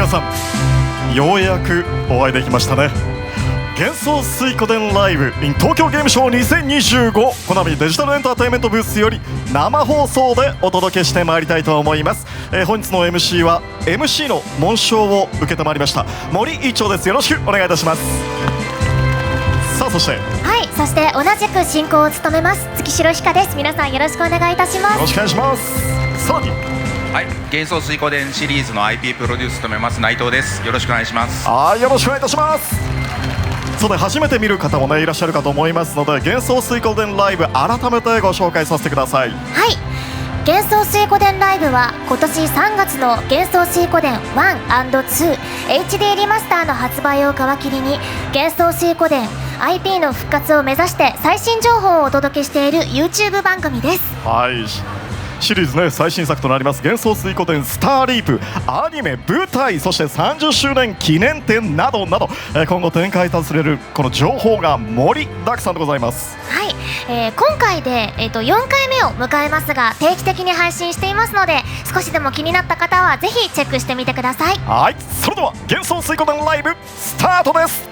さん、ようやくお会いできましたね。幻想水湖伝ライブ in 東京ゲームショウ2025、コナミデジタルエンターテインメントブースより生放送でお届けしてまいりたいと思います。本日の MC は MC の紋章を受けたまりました森一丁です。よろしくお願いいたします。さあ、そしてそして同じく進行を務めます月城ひかです。皆さんよろしくお願いいたします。よろしくお願いします。さらに幻想水湖伝シリーズの IP プロデュース務めます内藤です。よろしくお願いします。よろしくお願いいたします。そうで、初めて見る方もねいらっしゃるかと思いますので、幻想水湖伝ライブ改めてご紹介させてください。幻想水湖伝ライブは今年3月の幻想水湖伝 1&2 HD リマスターの発売を皮切りに、幻想水湖伝 IP の復活を目指して最新情報をお届けしている YouTube 番組です。シリーズね、最新作となります幻想水湖伝スターリープ、アニメ、舞台、そして30周年記念展などなど、今後展開されるこの情報が盛りだくさんでございます。今回で、4回目を迎えますが、定期的に配信していますので、少しでも気になった方はぜひチェックしてみてください。それでは幻想水湖伝ライブスタートです。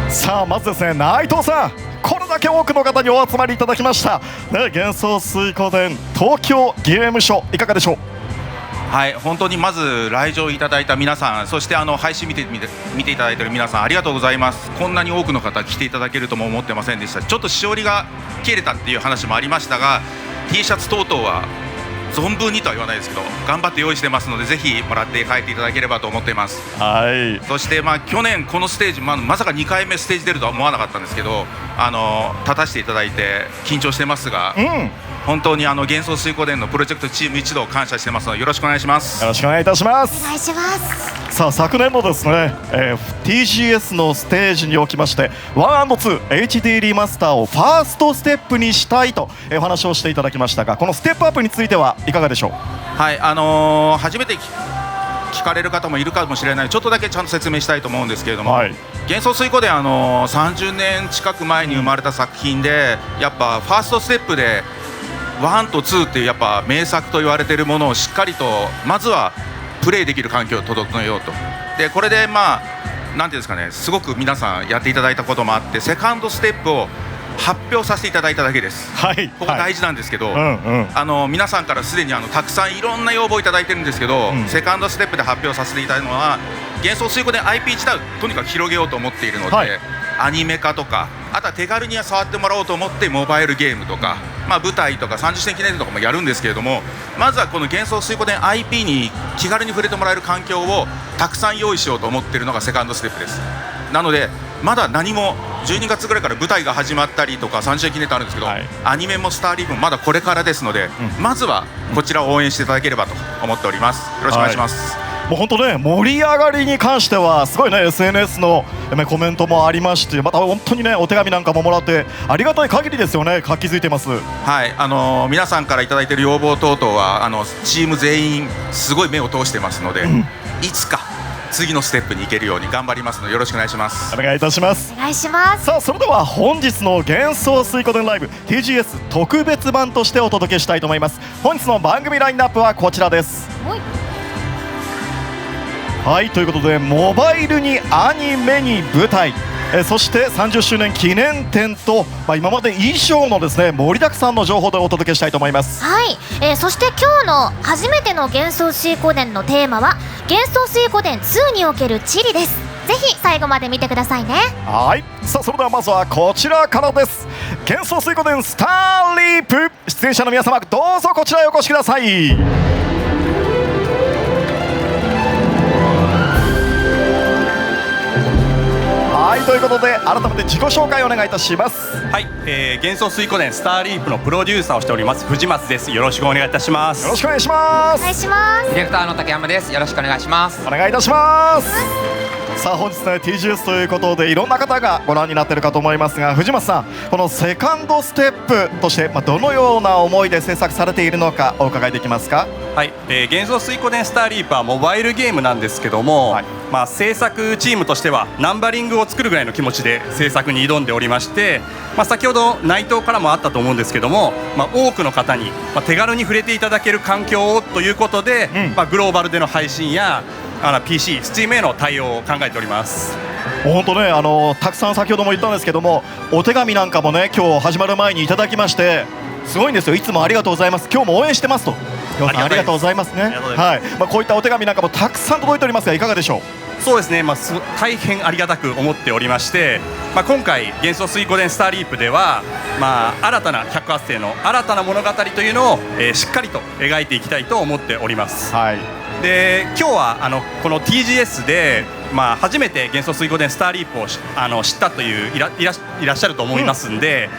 さあ、まずですね、内藤さん、これだけ多くの方にお集まりいただきました、幻想水湖伝東京ゲームショウ、いかがでしょう。本当にまず来場いただいた皆さん、そして配信見ていただいている皆さん、ありがとうございます。こんなに多くの方来ていただけるとも思ってませんでした。ちょっとしおりが切れたっていう話もありましたが、 T シャツ等々は存分にとは言わないですけど頑張って用意してますので、ぜひもらって帰っていただければと思っています。そして、去年このステージ、まさか2回目ステージ出るとは思わなかったんですけど、立たせていただいて緊張してますが、本当に幻想水湖伝のプロジェクトチーム一同感謝してますので、よろしくお願いします。よろしくお願いいたします。お願いします。さあ、昨年のですね、TGS のステージにおきまして 1&2 HD リマスターをファーストステップにしたいとお話をしていただきましたが、このステップアップについてはいかがでしょう。初めて聞かれる方もいるかもしれない、ちょっとだけちゃんと説明したいと思うんですけれども、幻想水湖伝30年近く前に生まれた作品で、やっぱファーストステップで1と2っていうやっぱ名作と言われているものをしっかりとまずはプレイできる環境を整えようと。でこれでなんていうんですかね、すごく皆さんやっていただいたこともあって、セカンドステップを発表させていただいただけです。ここ大事なんですけど、皆さんからすでにたくさんいろんな要望をいただいてるんですけど、セカンドステップで発表させていただいたのは、幻想水湖伝 IP 自体をとにかく広げようと思っているので、アニメ化とか、あとは手軽に触ってもらおうと思ってモバイルゲームとか、舞台とか30周年記念展とかもやるんですけれども、まずはこの幻想水湖伝 IP に気軽に触れてもらえる環境をたくさん用意しようと思っているのがセカンドステップです。なのでまだ何も12月ぐらいから舞台が始まったりとか30周年記念展あるんですけど、アニメもスターリーグもまだこれからですので、まずはこちらを応援していただければと思っております。よろしくお願いします。もう本当ね、盛り上がりに関してはすごいね、 SNS のコメントもありまして、また本当にね、お手紙なんかももらってありがたい限りですよね。活気づいてます。皆さんからいただいている要望等々はチーム全員すごい目を通してますので、いつか次のステップに行けるように頑張りますので、よろしくお願いします。お願いいたします。お願いします。さあ、それでは本日の幻想水湖伝ライブ TGS 特別版としてお届けしたいと思います。本日の番組ラインナップはこちらです。ということで、モバイルにアニメに舞台、そして30周年記念展と、今まで以上のですね、盛りだくさんの情報でお届けしたいと思います。そして今日の初めての幻想水湖伝のテーマは幻想水湖伝2における地理です。ぜひ最後まで見てくださいね。さあ、それではまずはこちらからです。幻想水湖伝スターリープ、出演者の皆様どうぞこちらへお越しください。ということで改めて自己紹介をお願いいたします。幻想水湖伝スターリープのプロデューサーをしております藤松です。よろしくお願いいたします。よろしくお願いします。お願いします。ディレクターの竹山です。よろしくお願いします。お願いいたします。さあ、本日ね TGS ということでいろんな方がご覧になっているかと思いますが、藤松さん、このセカンドステップとして、どのような思いで制作されているのかお伺いできますか。幻想水湖伝スターリープはモバイルゲームなんですけども、制作チームとしてはナンバリングを作るぐらいの気持ちで制作に挑んでおりまして、先ほど内藤からもあったと思うんですけども、多くの方に、手軽に触れていただける環境をということで、グローバルでの配信やPC、Steam への対応を考えております。本当ね、たくさん先ほども言ったんですけども、お手紙なんかもね今日始まる前にいただきまして、すごいんですよ。いつもありがとうございます、今日も応援してますと、ありがとうございますね。はい、こういったお手紙なんかもたくさん届いておりますが、いかがでしょう。そうですね、大変ありがたく思っておりまして、今回幻想水湖伝スターリープでは、新たな108世の新たな物語というのを、しっかりと描いていきたいと思っております。はい、で今日はこの TGS で、初めて幻想水湖伝スターリープを知ったといういらっしゃると思いますんで、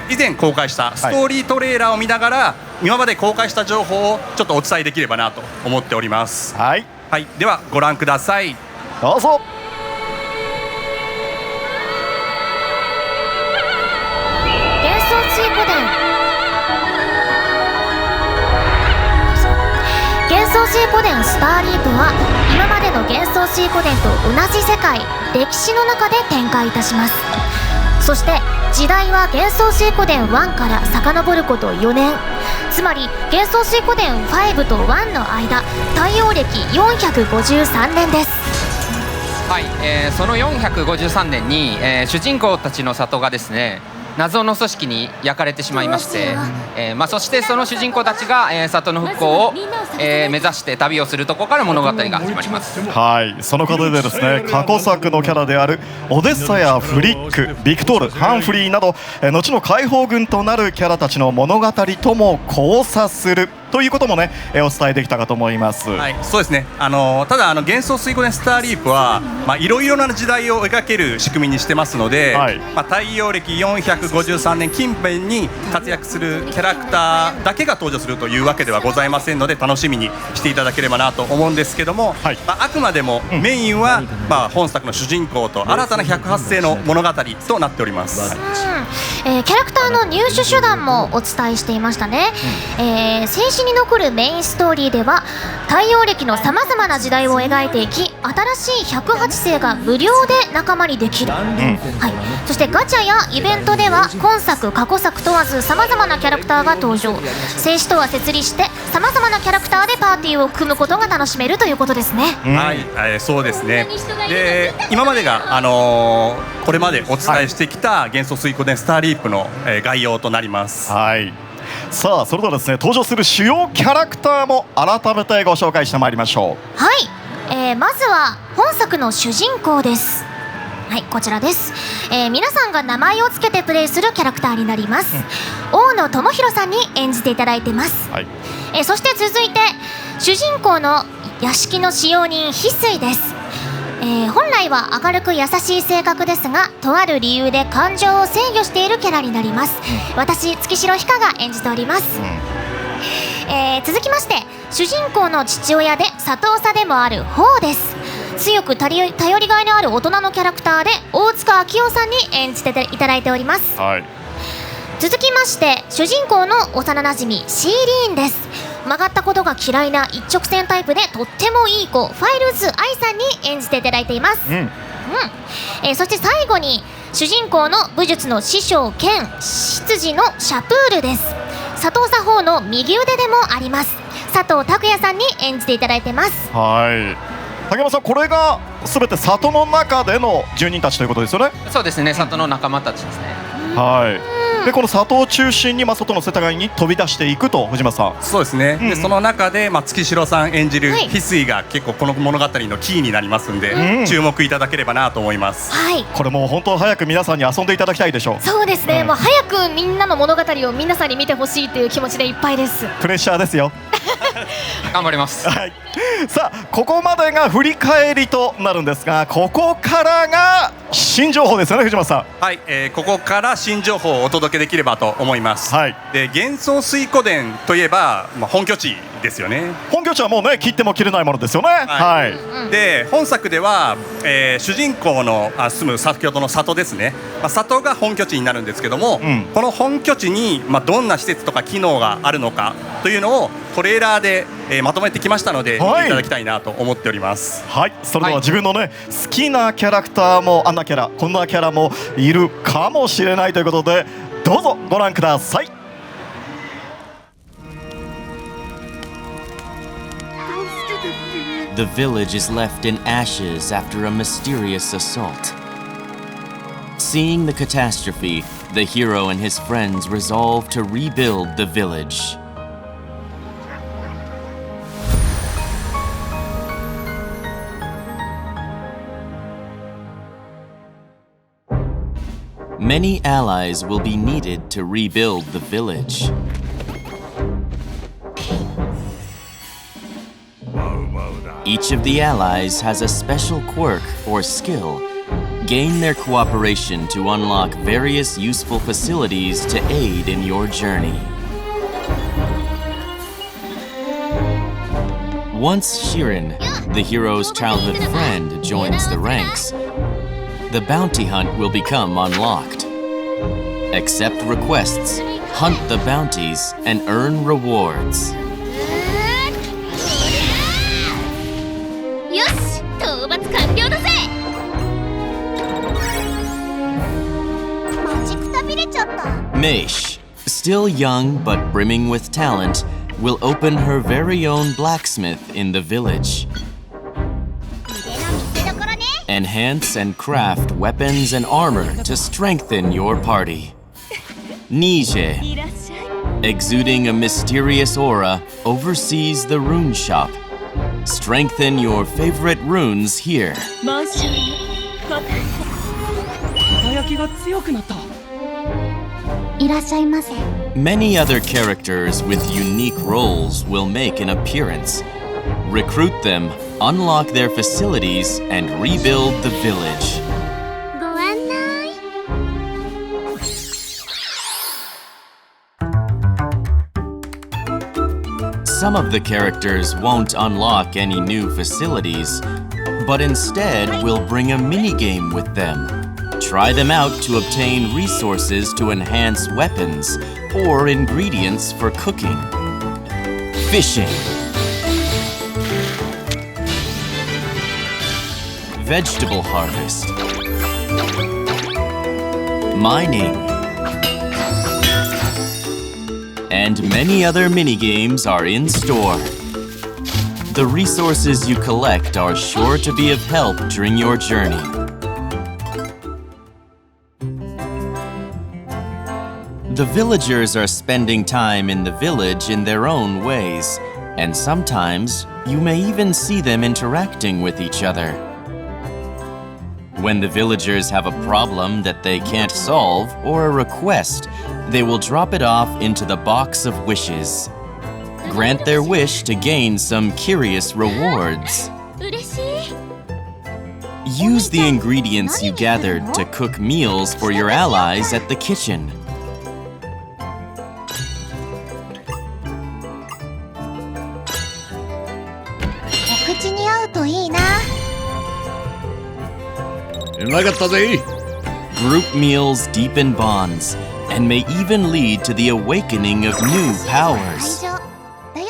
以前公開したストーリートレーラーを見ながら、今まで公開した情報をちょっとお伝えできればなと思っております。はい、はい、ではご覧ください。どうぞ。幻想水湖伝幻想水湖伝スターリープは今までの幻想水湖伝と同じ世界歴史の中で展開いたします。そして時代は幻想水湖伝1から遡ること4年、つまり幻想水湖伝5と1の間、太陽暦453年です。はい、その453年に、主人公たちの里がですね、謎の組織に焼かれてしまいまして、そしてその主人公たちが、里の復興を、目指して旅をするところから物語が始まります。はい、その過程でですね、過去作のキャラであるオデッサやフリック、ビクトール、ハンフリーなど、後の解放軍となるキャラたちの物語とも交差するということもね、お伝えできたかと思います。はい、そうですね。ただ幻想水湖伝スターリープはいろいろな時代を描ける仕組みにしてますので、はい、太陽暦453年近辺に活躍するキャラクターだけが登場するというわけではございませんので、楽しみにしていただければなと思うんですけども、はい、あくまでもメインは、本作の主人公と新たな108世の物語となっております。キャラクターの入手手段もお伝えしていましたね。静止に残るメインストーリーでは太陽暦のさまざまな時代を描いていき、新しい108世が無料で仲間にできる、はい、そしてガチャやイベントでは今作過去作問わずさまざまなキャラクターが登場。静止とは設立してさまざまなキャラクターでパーティーを組むことが楽しめるということですね。はい、そうですね。で今までが、これまでお伝えしてきた幻想水湖伝スターリープの、概要となります。はい、さあそれではですね、登場する主要キャラクターも改めてご紹介してまいりましょう。はい、まずは本作の主人公です。はい、こちらです。皆さんが名前を付けてプレイするキャラクターになります。大野智弘さんに演じていただいてます。はい、そして続いて主人公の屋敷の使用人翡翠です。本来は明るく優しい性格ですが、とある理由で感情を制御しているキャラになります。私月城ひかが演じております。続きまして主人公の父親で里長でもあるホウです。強く頼りがいのある大人のキャラクターで大塚明夫さんに演じていただいております。はい、続きまして主人公の幼なじみシーリーンです。曲がったことが嫌いな一直線タイプでとってもいい子、ファイルズ愛さんに演じていただいています。そして最後に主人公の武術の師匠兼執事のシャプールです。佐藤作法の右腕でもあります佐藤拓也さんに演じていただいてます。はい、竹山さん、これがすべて里の中での住人たちということですよね。そうですね、里の仲間たちですね。はい、でこの里を中心に、外の世界に飛び出していくと、藤間さん。そうですね、でその中で、月城さん演じる翡翠が結構この物語のキーになりますんで、注目いただければなと思います。はい、これもう本当早く皆さんに遊んでいただきたいでしょう。そうですね、もう早くみんなの物語を皆さんに見てほしいという気持ちでいっぱいです。プレッシャーですよ。頑張ります。はい、さあここまでが振り返りとなるんですが、ここからが新情報ですよね、藤間さん。はい、ここから新情報をお届けできればと思います。はい、で幻想水湖伝といえば、本拠地ですよね。本拠地はもうね切っても切れないものですよね。はいで本作では、主人公の住む先ほどの里ですね、里が本拠地になるんですけども、この本拠地に、どんな施設とか機能があるのかというのをトレーラーで、まとめてきましたので、見ていただきたいなと思っております。はい、それでは自分のね、好きなキャラクターもあんなキャラこんなキャラもいるかもしれないということで、どうぞご覧ください。The village is left in ashes after a mysterious assault. Seeing the catastrophe, the hero and his friends resolve to rebuild the village. Many allies will be needed to rebuild the village. Each of the allies has a special quirk or skill. Gain their cooperation to unlock various useful facilities to aid in your journey. Once Shirin, the hero's childhood friend, joins the ranks, the bounty hunt will become unlocked. Accept requests, hunt the bounties, and earn rewards. よし、討伐完了だぜ。待ちくたびれちゃった。Meish, still young but brimming with talent, will open her very own blacksmith in the village. Enhance and craft weapons and armor to strengthen your party. Nije, exuding a mysterious aura, oversees the rune shop. Strengthen your favorite runes here. いらっしゃいませ。 Many other characters with unique roles will make an appearance. Recruit them, unlock their facilities, and rebuild the village. ご案内。Some of the characters won't unlock any new facilities, but instead will bring a minigame with them. Try them out to obtain resources to enhance weapons or ingredients for cooking. Fishing. Vegetable harvest. Mining. And many other minigames are in store. The resources you collect are sure to be of help during your journey. The villagers are spending time in the village in their own ways, and sometimes you may even see them interacting with each other. When the villagers have a problem that they can't solve or a request, they will drop it off into the box of wishes. Grant their wish to gain some curious rewards. 嬉しい。 Use the ingredients you gathered to cook meals for your allies at the kitchen. お口に合うといいな。うまかったぜ。 Group meals deepen bonds and may even lead to the awakening of new powers. 会場だよ。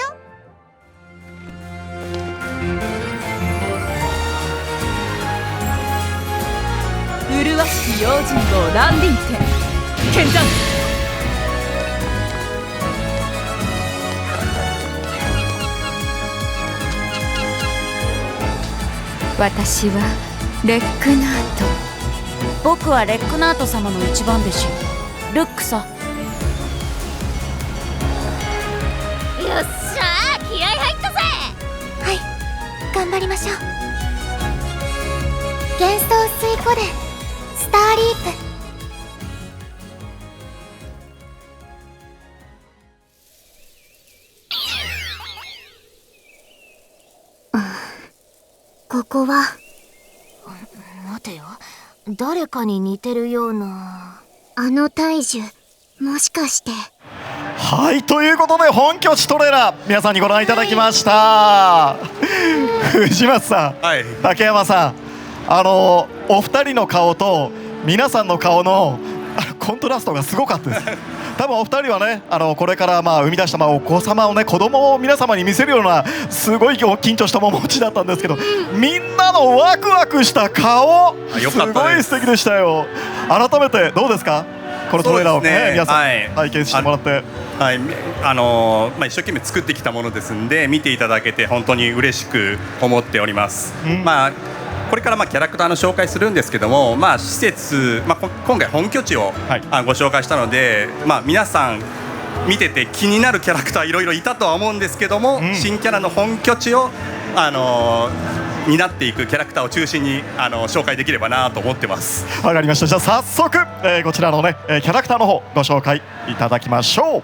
麗しき用心棒ランディンテ剣山。私はレックナート。僕はレックナート様の一番弟子ルックさ。よっしゃー、気合入ったぜ。はい、頑張りましょう。幻想水湖伝スターリープ。ここは。待てよ、誰かに似てるような。あの大樹、もしかして。はいということで本拠地トレーラー皆さんにご覧いただきました、藤松さん、はい、竹山さんお二人の顔と皆さんの顔のコントラストがすごかったです多分お二人はねこれから生み出したお子様をね子供を皆様に見せるようなすごい緊張した面持ちだったんですけど、みんなのワクワクした顔すごい素敵でしたよ。改めてどうですかこのトレーラーをね皆さん体験してもらって。はい、一生懸命作ってきたものですんで見ていただけて本当に嬉しく思っております。これからキャラクターの紹介するんですけども、施設、今回本拠地を、ご紹介したので、皆さん見てて気になるキャラクターいろいろいたとは思うんですけども、新キャラの本拠地を担っていくキャラクターを中心に紹介できればなと思ってます。わかりました。じゃあ早速、こちらのねキャラクターの方ご紹介いただきましょう。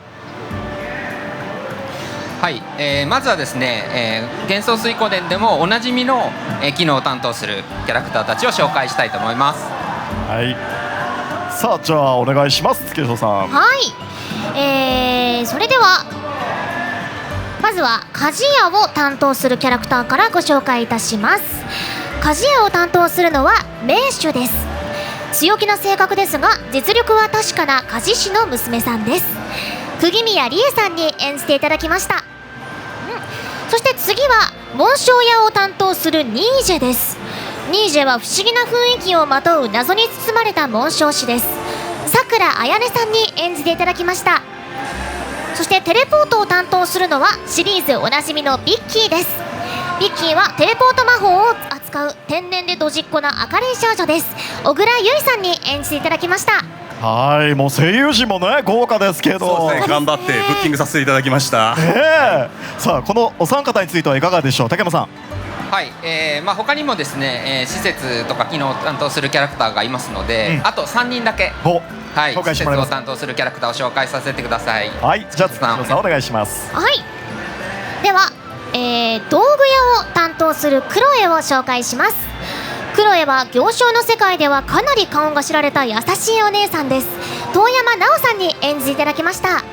はい、まずはですね、幻想水湖伝でもおなじみの、機能を担当するキャラクターたちを紹介したいと思います。はい、さあじゃあお願いします、月城さん。はい、それではまずは鍛冶屋を担当するキャラクターからご紹介いたします。鍛冶屋を担当するのは名手です。強気な性格ですが実力は確かな鍛冶師の娘さんです。釘宮理恵さんに演じていただきました。そして次は紋章屋を担当するニージェです。ニージェは不思議な雰囲気をまとう謎に包まれた紋章師です。さくらあやねさんに演じていただきました。そしてテレポートを担当するのはシリーズおなじみのビッキーです。ビッキーはテレポート魔法を扱う天然でドジっ子な明るい少女です。小倉優衣さんに演じていただきました。はい、もう声優陣もね豪華ですけど、そうですね、頑張ってブッキングさせていただきました。さあこのお三方についてはいかがでしょう、竹山さん。はい、他にもですね、施設とか機能を担当するキャラクターがいますので、あと3人だけ、はい、施設を担当するキャラクターを紹介させてください。はい、じゃあ月城さんお願いします。はい、では、道具屋を担当するクロエを紹介します。クロエは行商の世界ではかなり顔が知られた優しいお姉さんです。遠山奈緒さんに演じていただきました。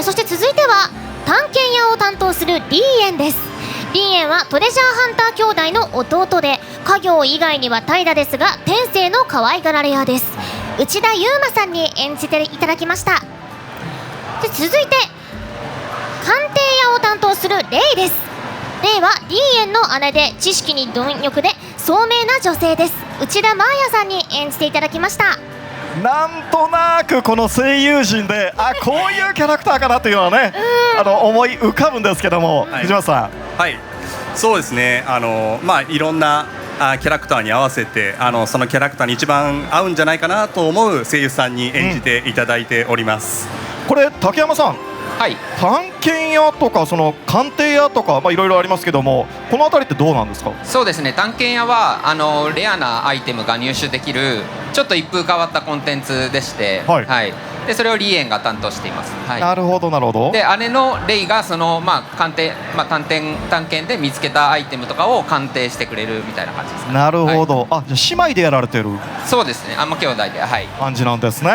そして続いては探検屋を担当するリーエンです。リーエンはトレジャーハンター兄弟の弟で家業以外には怠惰ですが天性の可愛がられ屋です。内田悠馬さんに演じていただきました。で続いて鑑定屋を担当するレイです。レイはリーエンの姉で知識に貪欲で聡明な女性です。内田真彩さんに演じていただきました。なんとなくこの声優陣でこういうキャラクターかなというのはね思い浮かぶんですけども、藤本さん。はい、そうですね、いろんなキャラクターに合わせてそのキャラクターに一番合うんじゃないかなと思う声優さんに演じていただいております。これ竹山さん、はい、探検屋とかその鑑定屋とかいろいろありますけども、この辺りってどうなんですか？そうですね、探検屋はレアなアイテムが入手できるちょっと一風変わったコンテンツでして、はいはい、でそれをリエンが担当しています。はい、なるほどなるほど。で姉のレイがその、探検で見つけたアイテムとかを鑑定してくれるみたいな感じですね。なるほど、じゃあ姉妹でやられてる。そうですね、兄弟で、はい、感じなんですね。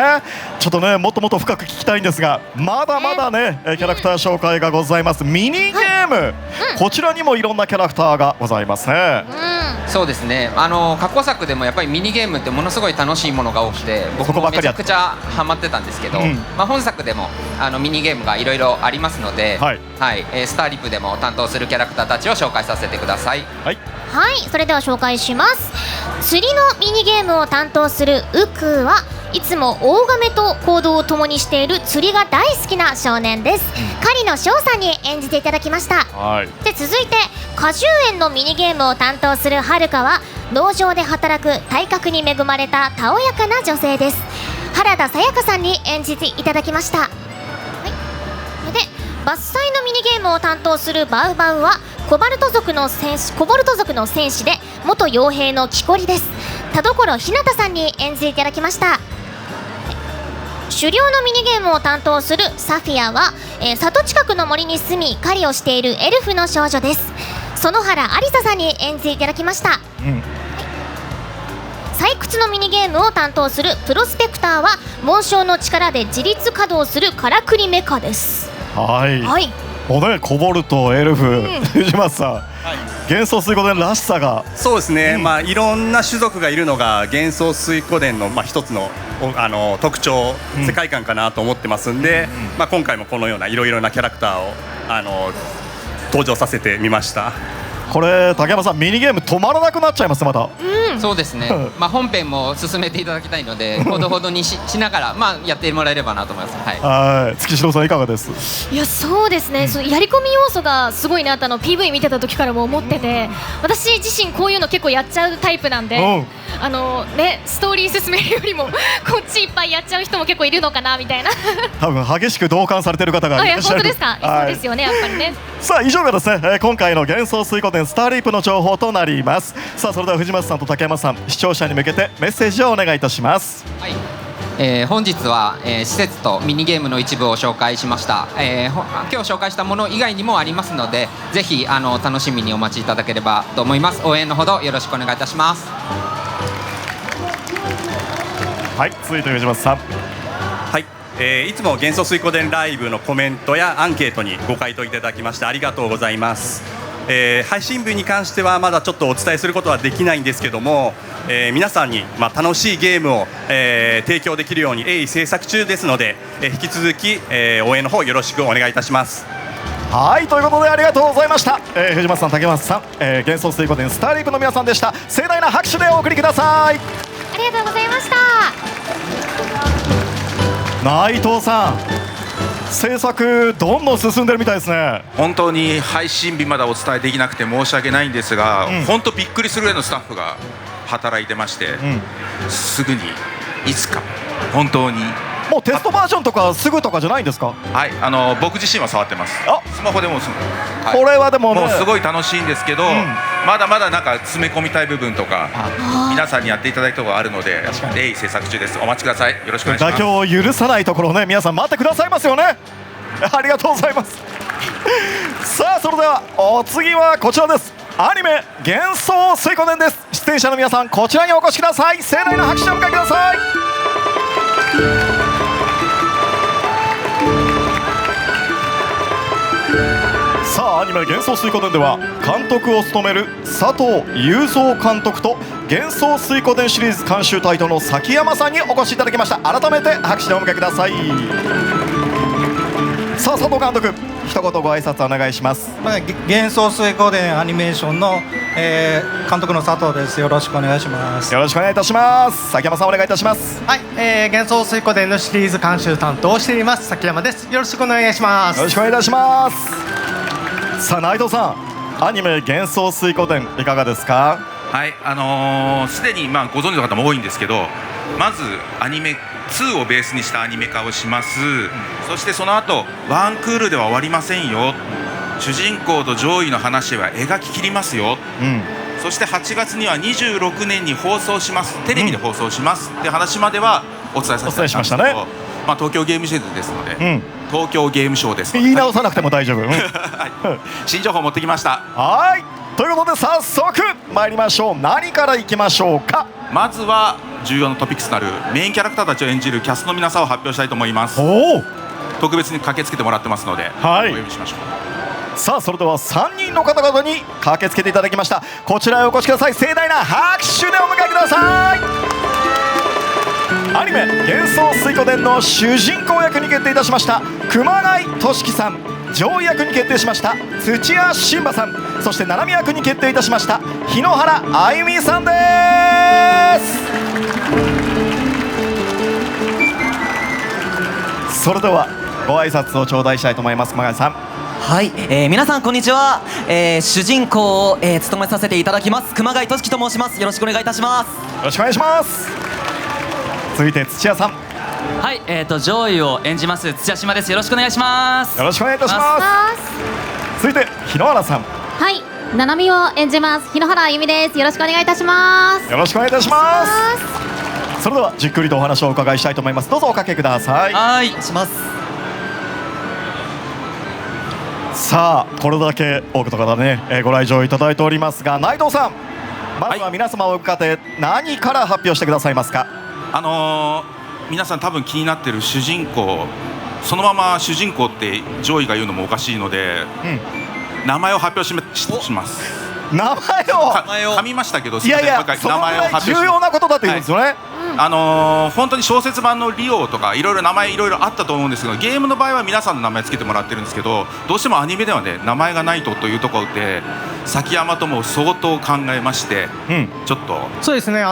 ちょっとねもっともっと深く聞きたいんですが、まだまだねキャラクター紹介がございます。ミニゲーム、こちらにもいろんなキャラクターがございますね。そうですね、過去作でもやっぱりミニゲームってものすごい楽しいものが多くて、僕もめちゃくちゃハマってたんですけど、本作でもミニゲームがいろいろありますので、はいはい、スターリップでも担当するキャラクターたちを紹介させてください。はい、はい、それでは紹介します。釣りのミニゲームを担当するウクはいつも大亀と行動を共にしている釣りが大好きな少年です。狩野翔さんに演じていただきました。はい、で続いて果樹園のミニゲームを担当するはるかは農場で働く体格に恵まれたたおやかな女性です。原田さやかさんに演じていただきました。はい、で伐採のミニゲームを担当するバウバウはコバルト族の戦士で元傭兵の木こりです。田所ひなたさんに演じていただきました。狩猟のミニゲームを担当するサフィアは、里近くの森に住み狩りをしているエルフの少女です。園原ありささんに演じていただきました。採掘屈のミニゲームを担当するプロスペクターは紋章の力で自律稼働するからくりメカです。はい、はい、もうね、コボルト、エルフ、藤松さん、幻想水湖伝らしさが。そうですね、いろんな種族がいるのが幻想水湖伝の一つの特徴、世界観かなと思ってますんで、今回もこのようないろいろなキャラクターを登場させてみました。これ竹山さん、ミニゲーム止まらなくなっちゃいますまた。そうですね、本編も進めていただきたいのでほどほどに しながら、やってもらえればなと思います。はい、月城さんいかがです？いや、そうですね、そのやり込み要素がすごいなってPV 見てた時からも思ってて、私自身こういうの結構やっちゃうタイプなんで、ストーリー進めるよりもこっちいっぱいやっちゃう人も結構いるのかなみたいな多分激しく同感されてる方がいらっしゃる。本当ですか？そうですよね、やっぱりね。さあ、以上がですね、今回の幻想水湖伝スターリープの情報となります。さあ、それでは藤松さんと竹山さん、視聴者に向けてメッセージをお願いいたします。本日は、施設とミニゲームの一部を紹介しました。今日紹介したもの以外にもありますので、ぜひ楽しみにお待ちいただければと思います。応援のほどよろしくお願いいたします。はい、続いて藤松さん。はい、いつも幻想水湖伝ライブのコメントやアンケートにご回答いただきましてありがとうございます。配信日に関してはまだちょっとお伝えすることはできないんですけども、皆さんに楽しいゲームを、提供できるように鋭意制作中ですので、引き続き、応援の方よろしくお願いいたします。はい、ということでありがとうございました。藤松さん、竹松さん、幻想水湖伝スターリープの皆さんでした。盛大な拍手でお送りください。ありがとうございました。内藤さん、制作どんどん進んでるみたいですね。本当に配信日まだお伝えできなくて申し訳ないんですが、本当びっくりするぐらいのスタッフが働いてまして、すぐにいつか本当にもうテストバージョンとかすぐとかじゃないんですか？はい、僕自身は触ってます。スマホでもこれはでもね、もうすごい楽しいんですけど、まだまだなんか詰め込みたい部分とか皆さんにやっていただいたことがあるので、鋭意制作中です。お待ちください。よろしくお願いします。妥協を許さないところをね、皆さん待ってくださいますよね。ありがとうございますさあ、それではお次はこちらです。アニメ幻想水湖伝です。出演者の皆さん、こちらにお越しください。盛大な拍手をお迎えください。さあ、アニメ幻想水湖伝では監督を務める佐藤雄三監督と幻想水湖伝シリーズ監修隊長の崎山さんにお越しいただきました。改めて拍手でお迎えください。さあ、佐藤監督、一言ご挨拶お願いします。幻想水湖伝アニメーションの、監督の佐藤です。よろしくお願いします。よろしくお願いいたします。崎山さん、お願いいたします。はい、幻想水湖伝のシリーズ監修担当をしています崎山です。よろしくお願いします。よろしくお願いいたします。さあ、内藤さん、アニメ幻想水湖伝いかがですか？はい、すでにご存知の方も多いんですけど、まずアニメ2をベースにしたアニメ化をします、そしてその後ワンクールでは終わりませんよ、主人公と上位の話は描き切りますよ、そして8月には26年に放送します、テレビで放送しますって話まではお伝えさせていただきましたけど、東京ゲームシリーズですので、東京ゲームショウですので言い直さなくても大丈夫新情報持ってきました。はい、ということで早速参りましょう。何からいきましょうか？まずは重要なトピックスとなるメインキャラクターたちを演じるキャストの皆さんを発表したいと思います。特別に駆けつけてもらってますので、お呼びしましょう。さあ、それでは3人の方々に駆けつけていただきました。こちらへお越しください。盛大な拍手でお迎えください。アニメ幻想水湖伝の主人公役に決定いたしました熊谷俊樹さん、上位役に決定しました土屋慎馬さん、そして七海役に決定いたしました日野原あゆみさんです。それではご挨拶を頂戴したいと思います。熊谷さん。はい、皆さんこんにちは。主人公を、務めさせていただきます熊谷俊樹と申します。よろしくお願いいたします。よろしくお願いします。続いて土屋さん。はい、上位を演じます土屋島です。よろしくお願いします。よろしくお願いいたします。続いて日野原さん。はい、七海を演じます日野原あゆみです。よろしくお願いいたします。よろしくお願いいたします。それではじっくりとお話をお伺いしたいと思います。どうぞおかけください。はい、します。さあ、これだけ多くの方ね、ご来場いただいておりますが、内藤さん、まずは皆様を伺って何から発表してくださいますか。皆さん多分気になってる主人公、そのまま主人公って上位が言うのもおかしいので、名前を発表します。名前を噛みましたけど、いやいや、そのぐらい重要なことだというんですよね。本当に小説版のリオとかいろいろ名前いろいろあったと思うんですけど、ゲームの場合は皆さんの名前つけてもらってるんですけど、どうしてもアニメではね名前がないというところで崎山とも相当考えまして、ちょっとそうですね、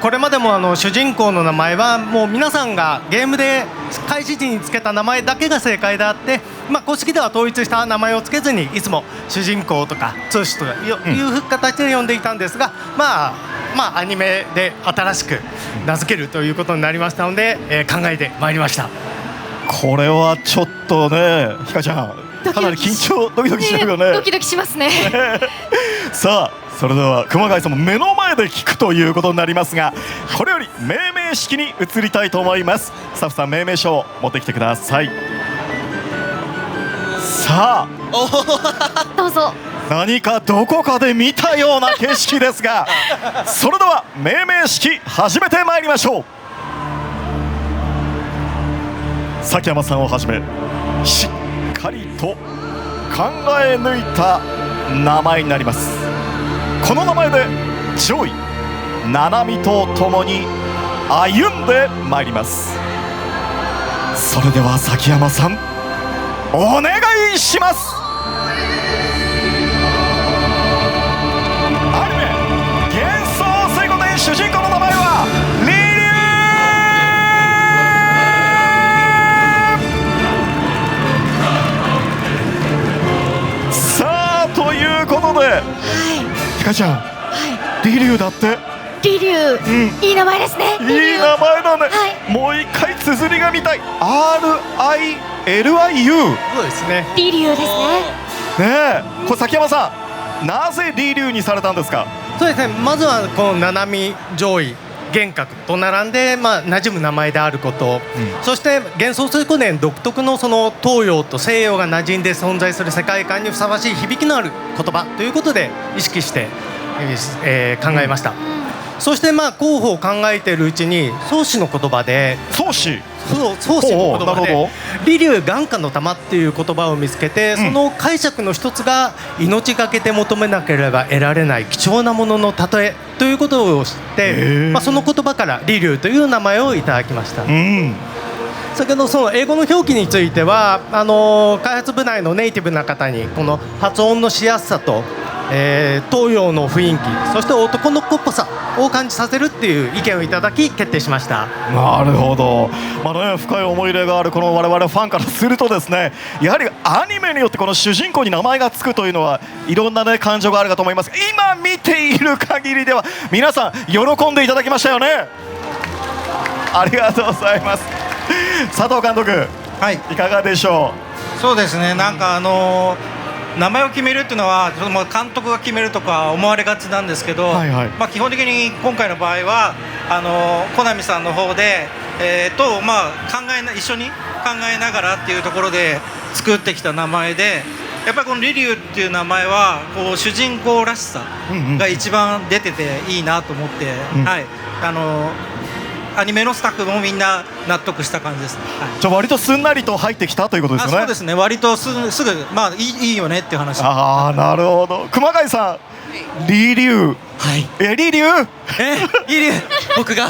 これまでも主人公の名前はもう皆さんがゲームで開始時につけた名前だけが正解であって、公式では統一した名前をつけずにいつも主人公とか通詞という形で呼んでいたんですが、アニメで新しく名付けるということになりましたので、考えてまいりました。これはちょっとね、ひかちゃんかなり緊張ドキドキしてるよね。ドキドキしますね。さあ、それでは熊谷さんも目の前で聞くということになりますが、これより命名式に移りたいと思います。スタッフさん、命名書を持ってきてください。さあ、どうぞ。何かどこかで見たような景色ですがそれでは命名式始めてまいりましょう。崎山さんをはじめしっかりと考え抜いた名前になります。この名前で上位七海と共に歩んでまいります。それでは崎山さん、お願いします。アニメ「幻想水滸伝」主人公の名前はリリュウ。さあ、ということで、ひかちゃん、リリュウだって。リリュウ、いい名前ですね。いい名前だね。もう一回綴りが見たい。RILIU。そうですね。リリュウですね。ねえ、これ崎山さん、なぜリリュウにされたんですか。そうですね、まずはこの七海上位幻覚と並んで、馴染む名前であること、そして幻想水滸伝独特のその東洋と西洋が馴染んで存在する世界観にふさわしい響きのある言葉ということで意識して、考えました。そして候補を考えているうちに宗師の言葉で、宗師の言葉でリリュウ眼下の玉っていう言葉を見つけて、その解釈の一つが命がけで求めなければ得られない貴重なものの例えということを知って、その言葉からリリュウという名前をいただきました。先ほどその英語の表記については開発部内のネイティブな方にこの発音のしやすさと、東洋の雰囲気、そして男の子っぽさを感じさせるっていう意見をいただき決定しました。なるほど、深い思い入れがあるこの我々ファンからするとですね、やはりアニメによってこの主人公に名前がつくというのはいろんな、感情があるかと思います。今見ている限りでは皆さん喜んでいただきましたよね。ありがとうございます。佐藤監督、いかがでしょう。そうですね、なんか名前を決めるっていうのは監督が決めるとか思われがちなんですけど、基本的に今回の場合はコナミさんの方で、一緒に考えながらっていうところで作ってきた名前で、やっぱりこのリリュウっていう名前はこう主人公らしさが一番出てていいなと思って、アニメのスタッフもみんな納得した感じです、じゃあ割とすんなりと入ってきたということですよね。そうですね、割とすぐいいよねっていう話。なるほど。熊谷さん、リリュウ、リリュウリリュウ、僕が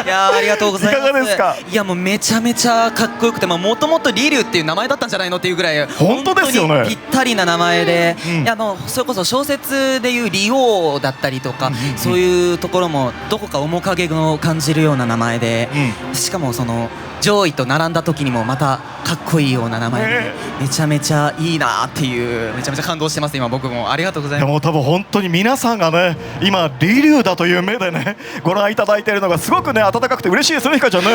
いやありがとうございます。いかがですか。いやもうめちゃめちゃかっこよくて、もともとリリュウっていう名前だったんじゃないのっていうぐらい本当ですよね、ぴったりな名前で、いやそれこそ小説でいうリオウだったりとか、そういうところもどこか面影を感じるような名前で、しかもその上位と並んだ時にもまたかっこいいような名前で、めちゃめちゃいいなっていう、めちゃめちゃ感動してます今僕も。ありがとうございます。もう多分本当に皆さんがね、今リリュウだという目でねご覧いただいているのがすごくね温かくて嬉しいですね、ひかちゃんね。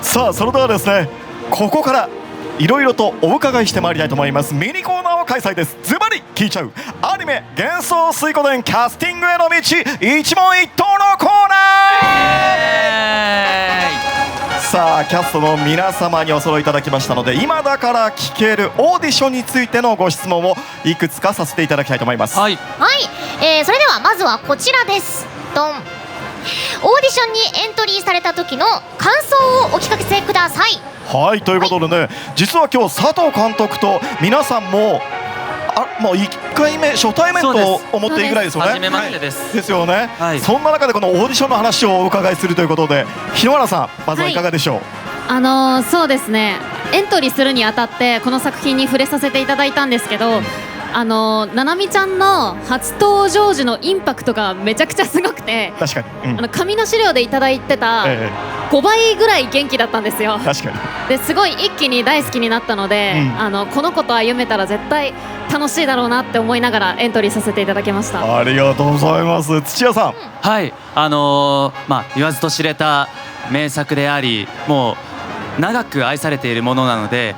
さあ、それではですね、ここからいろいろとお伺いしてまいりたいと思います。ミニコーナーを開催です。ズバリ聞いちゃうアニメ幻想水滸伝キャスティングへの道、一問一答のコーナー。ささあキャストの皆様にお揃いいただきましたので、今だから聞けるオーディションについてのご質問をいくつかさせていただきたいと思います。はい、それではまずはこちらです。ドン。オーディションにエントリーされた時の感想をお聞かせください。はい、ということでね、実は今日佐藤監督と皆さんももう1回目初対面と思っていいぐらいですよね。初めましてです。ですよね、はい、そんな中でこのオーディションの話をお伺いするということで、日野原さんまずはいかがでしょう。そうですね、エントリーするにあたってこの作品に触れさせていただいたんですけど、ななみちゃんの初登場時のインパクトがめちゃくちゃすごくて、確かに、紙の資料でいただいてた5倍ぐらい元気だったんですよ。確かに。ですごい一気に大好きになったので、この子と歩めたら絶対楽しいだろうなって思いながらエントリーさせていただきました。ありがとうございます。土屋さん。はい、言わずと知れた名作であり、もう長く愛されているものなので、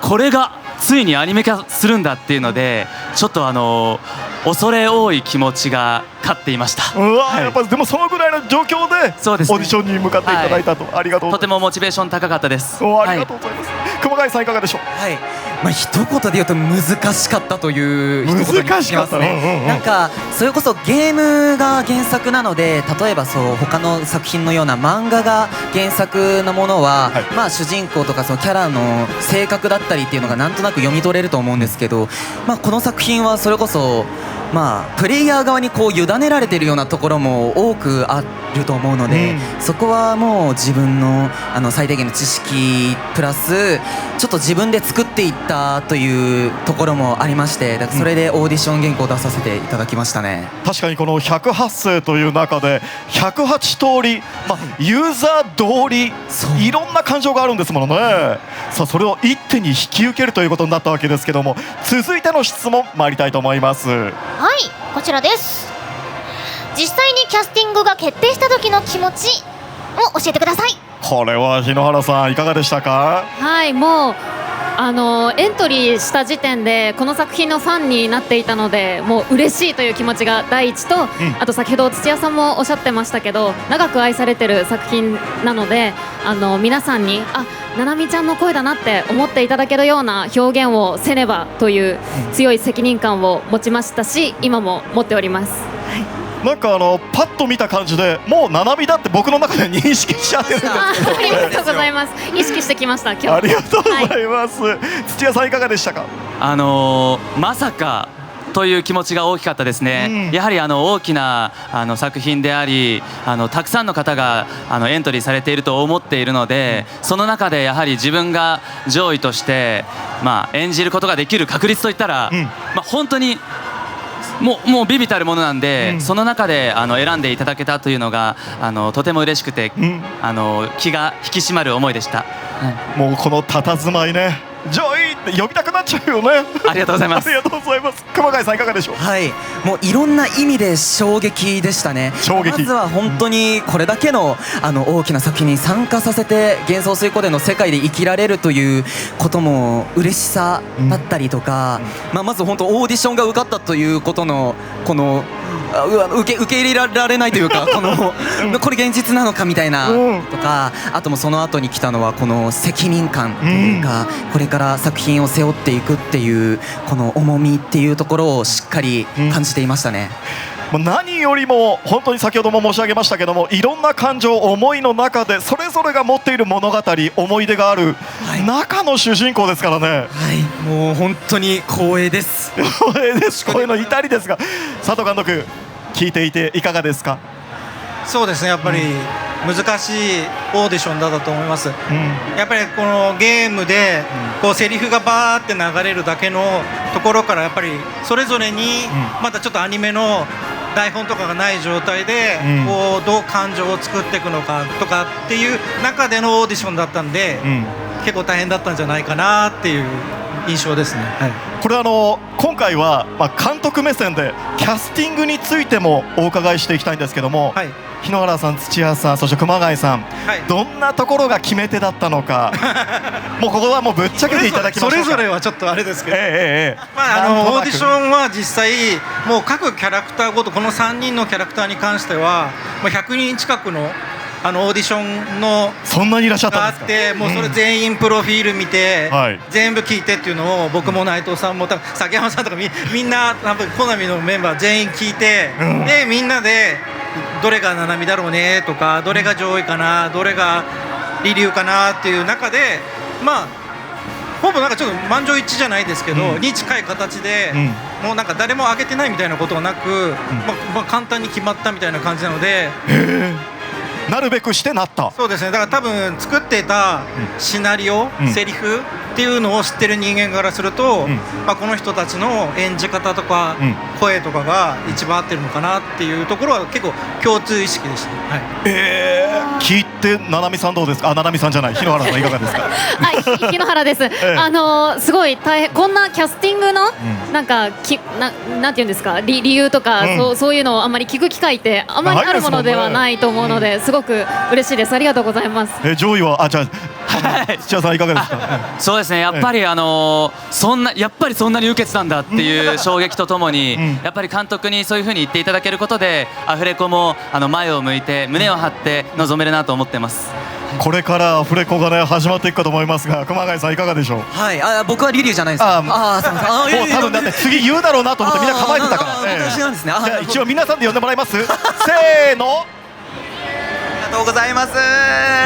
これがついにアニメ化するんだっていうので、ちょっと恐れ多い気持ちが勝っていました。うわ、やっぱでもそのぐらいの状況でオーディションに向かっていただいたと、ありがとうございます。とてもモチベーション高かったです。ありがとうございます。熊谷さんいかがでしょう。はい、一言で言うと難しかったという一言に聞きますね。なんかそれこそゲームが原作なので、例えば他の作品のような漫画が原作のものは、主人公とかそのキャラの性格だったりっていうのがなんとなく読み取れると思うんですけど、この作品はそれこそプレイヤー側に委ねられているようなところも多くあると思うので、そこはもう自分の最低限の知識プラスちょっと自分で作っていったというところもありまして、だからそれでオーディション原稿を出させていただきましたね。確かにこの108声という中で108通り、ユーザー通りいろんな感情があるんですものね。さあそれを一手に引き受けるということになったわけですけども、続いての質問参りたいと思います。はい、こちらです。実際にキャスティングが決定した時の気持ちを教えてください。これは日野原さんいかがでしたか。はい、もうエントリーした時点でこの作品のファンになっていたので、もう嬉しいという気持ちが第一と、あと先ほど土屋さんもおっしゃってましたけど、長く愛されてる作品なので、皆さんにななみちゃんの声だなって思っていただけるような表現をせねばという強い責任感を持ちましたし、今も持っております。なんかパッと見た感じでもうななみだって僕の中で認識しちゃってるんですけど、ありがとうございます。意識してきました今日。ありがとうございます。土屋さんいかがでしたか。まさかという気持ちが大きかったですね。やはり大きな作品であり、たくさんの方がエントリーされていると思っているので、その中でやはり自分が上位として、演じることができる確率といったら、本当にもう微々たるものなんで、その中で選んでいただけたというのがとても嬉しくて、気が引き締まる思いでした。もうこの佇まいね、ジョイって呼びたくなっちゃうよね。ありがとうございます。ありがとうございます。熊谷さんいかがでしょう。はい、もういろんな意味で衝撃でしたね。まずは本当にこれだけの大きな作品に参加させて、幻想水湖での世界で生きられるということも嬉しさだったりとか、まず本当オーディションが受かったということのこの受け入れられないというか、これ現実なのかみたいなとか、あともその後に来たのはこの責任感というか、これから作品を背負っていくっていうこの重みっていうところをしっかり感じていましたね。何よりも本当に先ほども申し上げましたけども、いろんな感情思いの中でそれぞれが持っている物語思い出がある中の主人公ですからね。はい、もう本当に光栄です。光栄です。光栄の至りですが、佐藤監督聞いていていかがですか。そうですね、やっぱり難しいオーディションだったと思います。やっぱりこのゲームでセリフがバーって流れるだけのところから、やっぱりそれぞれにまだちょっとアニメの台本とかがない状態でどう感情を作っていくのかとかっていう中でのオーディションだったんで、結構大変だったんじゃないかなっていう印象ですね。はい、これ今回は監督目線でキャスティングについてもお伺いしていきたいんですけども、日野原さん、土屋さん、そして熊谷さん、どんなところが決め手だったのかもうここはもうぶっちゃけていただきましょうか。それぞれはちょっとあれですけど、オーディションは実際もう各キャラクターごと、この3人のキャラクターに関しては100人近くのオーディションのそんなにいらっしゃったんですか。があってもうそれ全員プロフィール見て、全部聞いてっていうのを僕も内藤さんも多分崎山さんとかみんな多分コナミのメンバー全員聞いて、でみんなでどれが七海だろうねとかどれが上位かなどれがリリュウかなっていう中でまあほぼなんかちょっと満場一致じゃないですけど、に近い形で、もうなんか誰も上げてないみたいなことはなく、簡単に決まったみたいな感じなので、なるべくしてなった。そうですね。だから多分作っていたシナリオ、セリフっていうのを知ってる人間からすると、この人たちの演じ方とか、声とかが一番合ってるのかなっていうところは結構共通意識でした。聞いて七海さんどうですか。七海さんじゃない日野原さんいかがですか。はい、日野原です。すごい大変こんなキャスティングのなんかなんていうんですか理由とか、そういうのをあんまり聞く機会ってあまりあるものではないと思うので、すごく嬉しいです。ありがとうございます。上位はじゃあ土屋さんいかがですか。そうですね。やっぱりやっぱりそんなに受けてたんだっていう衝撃とともに、やっぱり監督にそういう風に言っていただけることでアフレコも前を向いて胸を張って臨めるなと思ってます。これからアフレコがね始まっていくかと思いますが、熊谷さんいかがでしょう。はい、僕はリリュウじゃないですか。もう多分だって次言うだろうなと思ってみんな構えてたから。私なんですね。じゃあ一応皆さんで呼んでもらいます。せーの。ありがとうございます。い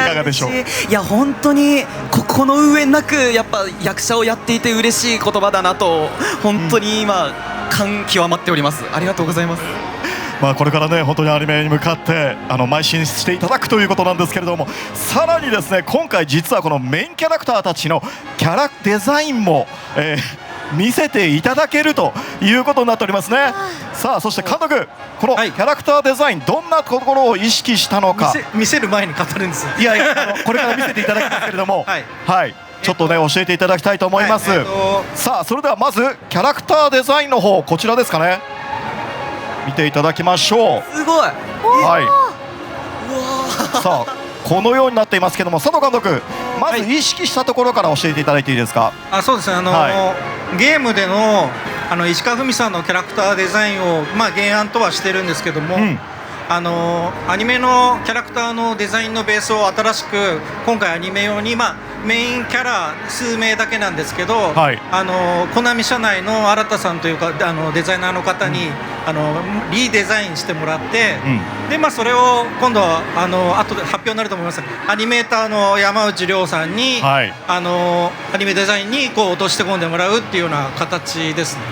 かがでしょう。いや本当にこの上なくやっぱ役者をやっていて嬉しい言葉だなと本当に今感極まっております。ありがとうございます。これからね本当にアニメに向かって邁進していただくということなんですけれども、さらにですね今回実はこのメインキャラクターたちのキャラデザインも、見せていただけるということになっておりますね。さあそして監督、このキャラクターデザインどんなところを意識したのか。見せる前に語るんですよ。いやこれから見せていただきますけれども、はいちょっとね教えていただきたいと思います。さあそれではまずキャラクターデザインの方こちらですかね、見ていただきましょう。すごい。さあこのようになっていますけども、佐藤監督まず意識したところから教えていただいていいですか。そうですね。ゲームでの石川文さんのキャラクターデザインを原案とはしてるんですけども、アニメのキャラクターのデザインのベースを新しく今回アニメ用にメインキャラ数名だけなんですけど、コナミ社内の新田さんというかデザイナーの方にリデザインしてもらって、でそれを今度は後で発表になると思いますアニメーターの山内亮さんに、アニメデザインに落として込んでもらうっていうような形ですね。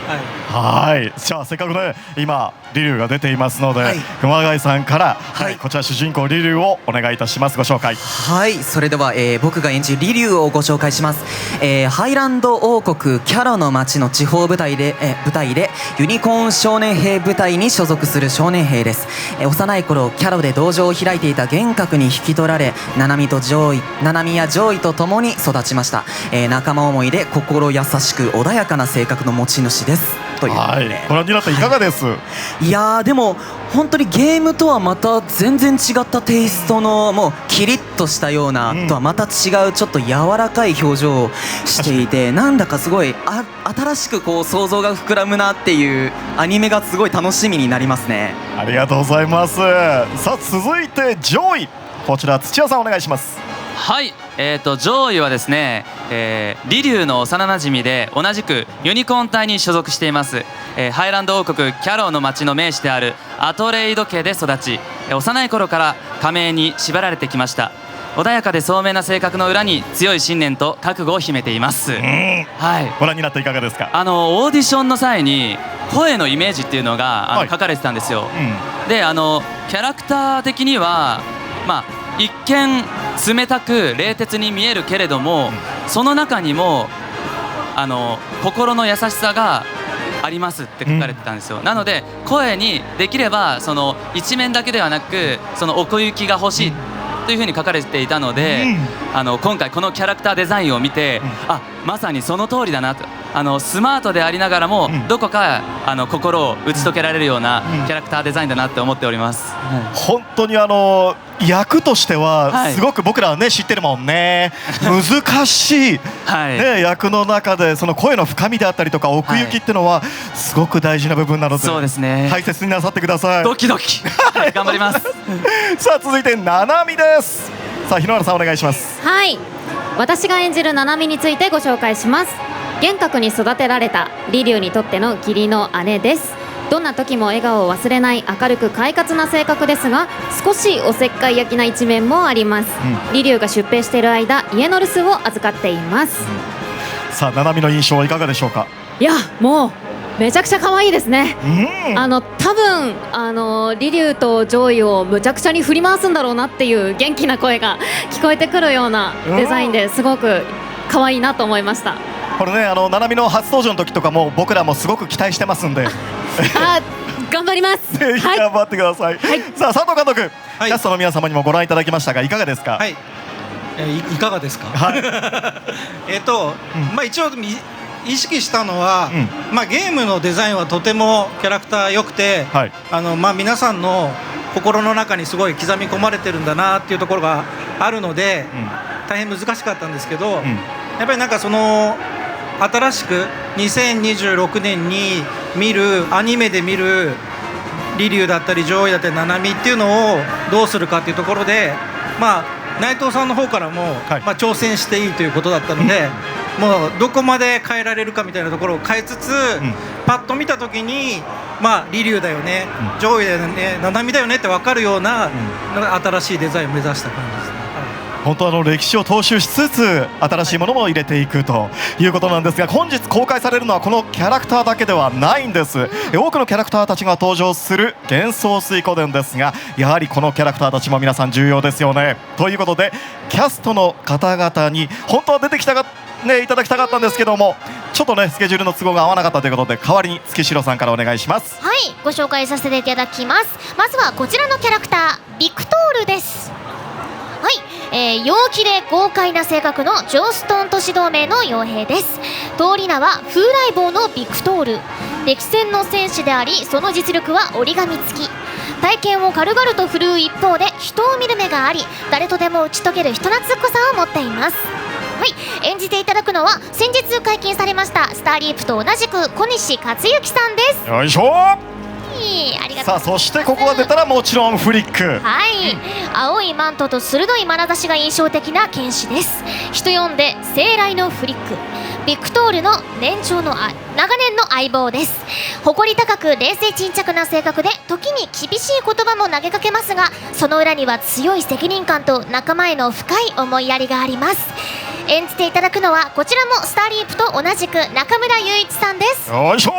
じゃあせっかくね今リリュウが出ていますので、熊谷さんから、こちら主人公リリュウをお願いいたします。ご紹介。それでは、僕が演じるリリュウをご紹介します。ハイランド王国キャロの町の地方部隊でユニコーン少年兵部隊に所属する少年兵です。幼い頃キャロで道場を開いていた幻覚に引き取られ、七海や上位と共に育ちました。仲間思いで心優しく穏やかな性格の持ち主ですということで、ご覧になっていかがです。いやでも本当にゲームとはまた全然違ったテイストのもうキリッとしたような、とはまた違うちょっと柔らかい表情をしていて、なんだかすごい新しく想像が膨らむなっていうアニメがすごい楽しみになりますね。ありがとうございます。さあ続いて上位、こちら土屋さんお願いします。はい、上位はですね、リリュウの幼なじみで同じくユニコーン隊に所属しています、ハイランド王国キャローの町の名士であるアトレイド家で育ち、幼い頃から仮名に縛られてきました。穏やかで聡明な性格の裏に強い信念と覚悟を秘めています。ご覧になっていかがですか。オーディションの際に声のイメージっていうのが書かれてたんですよ。でキャラクター的には一見冷たく冷徹に見えるけれども、その中にも心の優しさがありますって書かれてたんですよ。なので声にできればその一面だけではなくその奥行きが欲しいというふうに書かれていたので、今回このキャラクターデザインを見て、まさにその通りだなと、スマートでありながらもどこか心を打ち解けられるようなキャラクターデザインだなって思っております。本当に役としてはすごく僕らはね知ってるもんね。難しい、役の中でその声の深みであったりとか奥行きっていうのはすごく大事な部分なので、そうですね、大切になさってください。ドキドキ頑張ります。さあ続いてななみです。さあ日野原さんお願いします。はい、私が演じるななみについてご紹介します。厳格に育てられたリリュウにとっての義理の姉です。どんな時も笑顔を忘れない明るく快活な性格ですが、少しおせっかい焼きな一面もあります。リリュウが出兵している間、家の留守を預かっています。さあななみの印象はいかがでしょうか。いや、もうめちゃくちゃ可愛いですね。多分リリュウとジョイをむちゃくちゃに振り回すんだろうなっていう元気な声が聞こえてくるようなデザインですごく可愛いなと思いました。これね、ななみの初登場の時とかも僕らもすごく期待してますんで頑張ります。ぜひ頑張ってください。さあ佐藤監督、キャストの皆様にもご覧いただきましたがいかがですか。いかがですか。一応意識したのは、ゲームのデザインはとてもキャラクター良くて、皆さんの心の中にすごい刻み込まれてるんだなっていうところがあるので、大変難しかったんですけど、やっぱりなんかその新しく2026年に見るアニメで見るリリュウだったりジョイだったりナナミっていうのをどうするかっていうところで、内藤さんの方からも、挑戦していいということだったので、もうどこまで変えられるかみたいなところを変えつつ、パッと見た時にリリュウだよね、ジョイだよね、ナナミだよねって分かるような新しいデザインを目指した感じですね。本当歴史を踏襲しつつ新しいものも入れていくということなんですが、本日公開されるのはこのキャラクターだけではないんです。多くのキャラクターたちが登場する幻想水湖伝ですが、やはりこのキャラクターたちも皆さん重要ですよね。ということでキャストの方々に本当は出てきたがいただきたかったんですけども、ちょっとねスケジュールの都合が合わなかったということで、代わりに月城さんからお願いします。はい、ご紹介させていただきます。まずはこちらのキャラクター、ビクトールです。はい、陽気で豪快な性格のジョーストン都市同盟の傭兵です。通り名は風来坊のビクトール。歴戦の戦士であり、その実力は折り紙付き。体験を軽々と振るう一方で人を見る目があり、誰とでも打ち解ける人懐っこさを持っています。はい、演じていただくのは先日解禁されましたスターリープと同じく小西克幸さんです。よいしょ。さあそしてここが出たらもちろんフリック。はい、青いマントと鋭い眼差しが印象的な剣士です。人呼んで聖来のフリック。ビクトールの長年の相棒です。誇り高く冷静沈着な性格で、時に厳しい言葉も投げかけますが、その裏には強い責任感と仲間への深い思いやりがあります。演じていただくのはこちらもスターリープと同じく中村雄一さんです。よいしょ。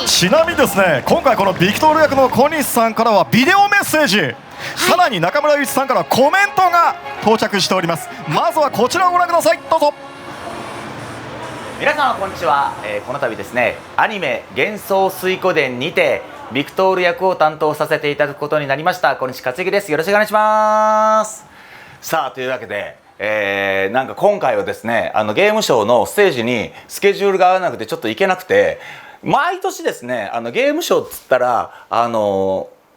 ちなみにですね、今回このビクトール役の小西さんからはビデオメッセージ、さらに中村雄一さんからはコメントが到着しております。まずはこちらをご覧ください、どうぞ。皆様こんにちは、この度ですね、アニメ「幻想水湖伝」にてビクトール役を担当させていただくことになりました小西克幸です。よろしくお願いします。さあというわけでなんか今回はですね、ゲームショーのステージにスケジュールが合わなくてちょっと行けなくて、毎年ですねゲームショーっつったら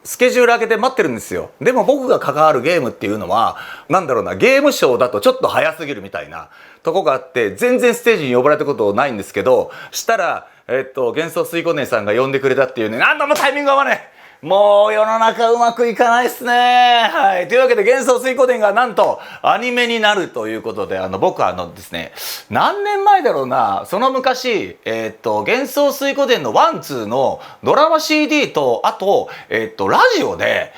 スケジュール開けて待ってるんですよ。でも僕が関わるゲームっていうのはなんだろうな、ゲームショーだとちょっと早すぎるみたいなとこがあって、全然ステージに呼ばれたことないんですけど、したら幻想水湖伝さんが呼んでくれたっていうね、なんだもタイミング合わねえ、もう世の中うまくいかないっすね。はい。というわけで幻想水湖伝がなんとアニメになるということで、僕はですね、何年前だろうな、その昔、幻想水湖伝の1、2のドラマ CD と、あと、ラジオで、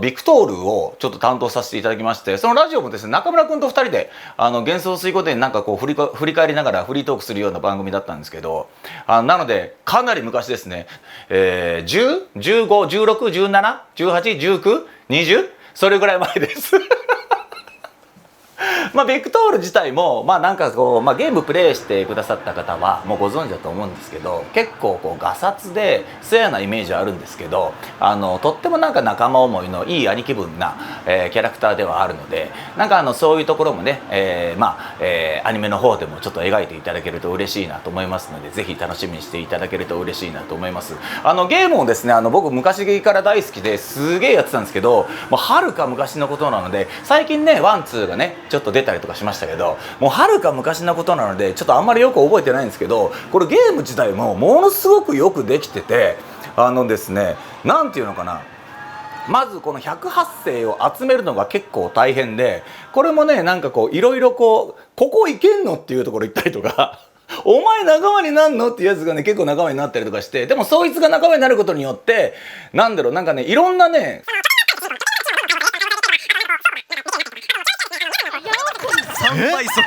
ビクトールをちょっと担当させていただきまして、そのラジオもですね、中村くんと2人で、幻想水湖伝なんかこう振り返りながらフリートークするような番組だったんですけど、なので、かなり昔ですね、10、15、16、17、18、19、20? それぐらい前です。ビクトール自体もなんかこう、ゲームプレイしてくださった方はもうご存知だと思うんですけど、結構こうガサツで艶やなイメージはあるんですけど、とってもなんか仲間思いのいい兄貴分な、キャラクターではあるので、なんかそういうところもね、アニメの方でもちょっと描いていただけると嬉しいなと思いますので、ぜひ楽しみにしていただけると嬉しいなと思います。ゲームをですね、僕昔から大好きですげえやってたんですけど、もうはるか昔のことなので、最近ね1、2がねちょっと出たりとかしましたけど、もうはるか昔のことなのでちょっとあんまりよく覚えてないんですけど、これゲーム自体もものすごくよくできてて、ですね、なんていうのかな、まずこの108世を集めるのが結構大変で、これもねなんかこういろいろここいけんのっていうところ行ったりとかお前仲間になんのっていうやつがね結構仲間になったりとかして、でもそいつが仲間になることによってなんだろう、なんかねいろんなね3倍速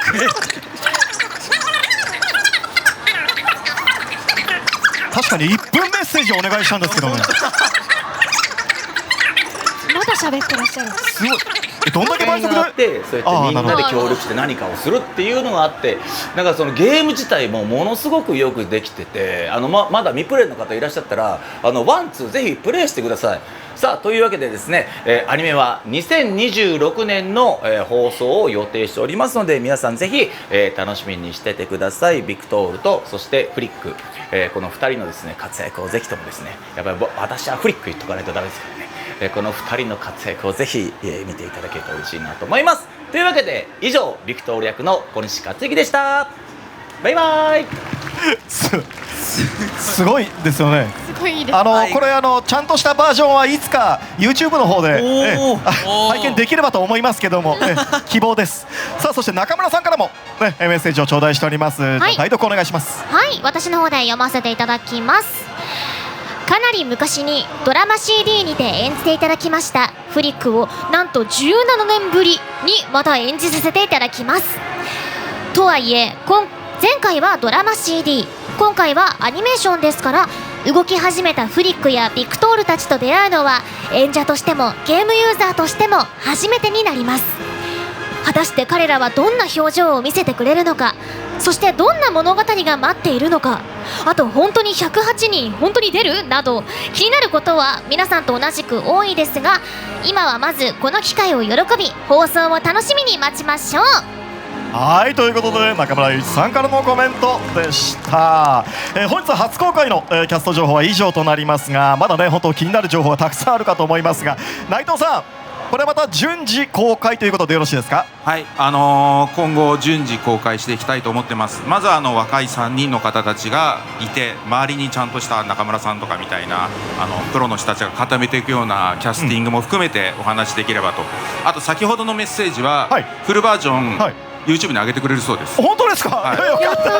確かに1分メッセージお願いしたんですけどね。まだ喋ってらっしゃる。すごい。どんだけ倍速でそうやってみんなで協力して何かをするっていうのがあって、なんかそのゲーム自体もものすごくよくできてて、まだ未プレイの方いらっしゃったらワンツーぜひプレイしてください。さあというわけでですね、アニメは2026年の、放送を予定しておりますので、皆さんぜひ、楽しみにしててください。ビクトールとそしてフリック、この2人のですね活躍をぜひともですね、やっぱり私はフリック言っとかないとダメですからね、この2人の活躍をぜひ、見ていただけると嬉しいなと思います。というわけで以上ビクトール役の小西克幸でした。バイバイ。すごいですよね。すごいいいです。これちゃんとしたバージョンはいつか YouTube の方で拝見できればと思いますけども、希望です。さあそして中村さんからも、メッセージを頂戴しております。代読お願いします。はい、私の方で読ませていただきます。かなり昔にドラマ CD にて演じていただきましたフリックをなんと17年ぶりにまた演じさせていただきます。とはいえ前回はドラマ CD、 今回はアニメーションですから、動き始めたフリックやビクトールたちと出会うのは演者としてもゲームユーザーとしても初めてになります。果たして彼らはどんな表情を見せてくれるのか、そしてどんな物語が待っているのか、あと本当に108人本当に出るなど気になることは皆さんと同じく多いですが、今はまずこの機会を喜び放送を楽しみに待ちましょう。はい、ということで中村祐一さんからのコメントでした。本日は初公開の、キャスト情報は以上となりますが、まだね本当気になる情報がたくさんあるかと思いますが、内藤さん、これまた順次公開ということでよろしいですか？はい、今後順次公開していきたいと思ってます。まず若い3人の方たちがいて、周りにちゃんとした中村さんとかみたいなプロの人たちが固めていくようなキャスティングも含めてお話しできればと。あと先ほどのメッセージは、フルバージョン、YouTube に上げてくれるそうです。本当ですか？よかった。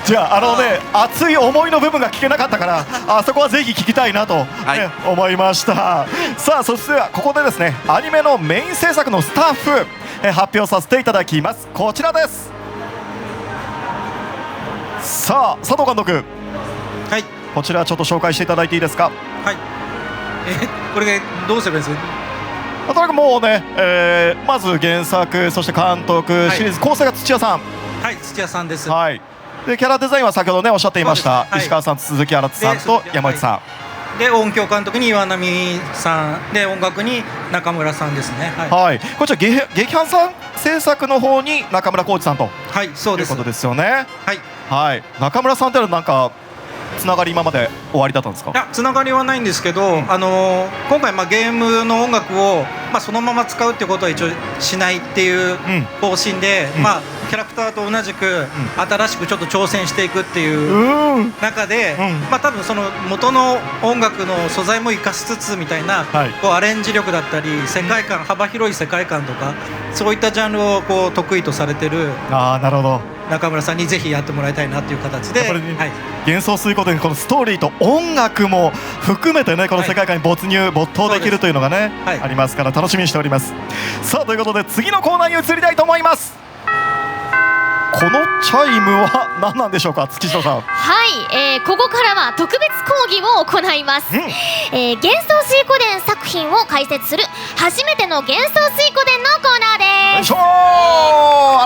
じゃあ熱い思いの部分が聞けなかったからあそこはぜひ聞きたいなと、思いました。さあそしてここでですねアニメのメイン制作のスタッフ、発表させていただきます。こちらです。さあ佐藤監督、こちらちょっと紹介していただいていいですか？はい。これどうすればいいですか？とにかくもうね、まず原作、そして監督、シリーズ構成が土屋さん。はい、土屋さんです。はい。でキャラデザインは先ほどねおっしゃっていました、石川さん、鈴木新さんと山内さん。で音響監督に岩波さんで、音楽に中村さんですね。はい。こちら劇伴さん制作の方に中村浩二さんと、そうです。いうことですよね。はい。中村さんってなんかつながり今まで終わりだったんですか？いや、つながりはないんですけど、今回ゲームの音楽をそのまま使うっていうことは一応しないっていう方針で、キャラクターと同じく新しくちょっと挑戦していくっていう中で、多分その元の音楽の素材も生かしつつみたいな、アレンジ力だったり世界観、幅広い世界観とかそういったジャンルを得意とされてるなるほど中村さんにぜひやってもらいたいなという形で、幻想水湖でこのストーリーと音楽も含めてねこの世界観に没頭できるというのがね、ありますから楽しみにしております。さあということで次のコーナーに移りたいと思います。このチャイムは何なんでしょうか、月下さん。はい、ここからは特別講義を行います。幻想水湖伝作品を解説する初めての幻想水湖伝のコーナーです。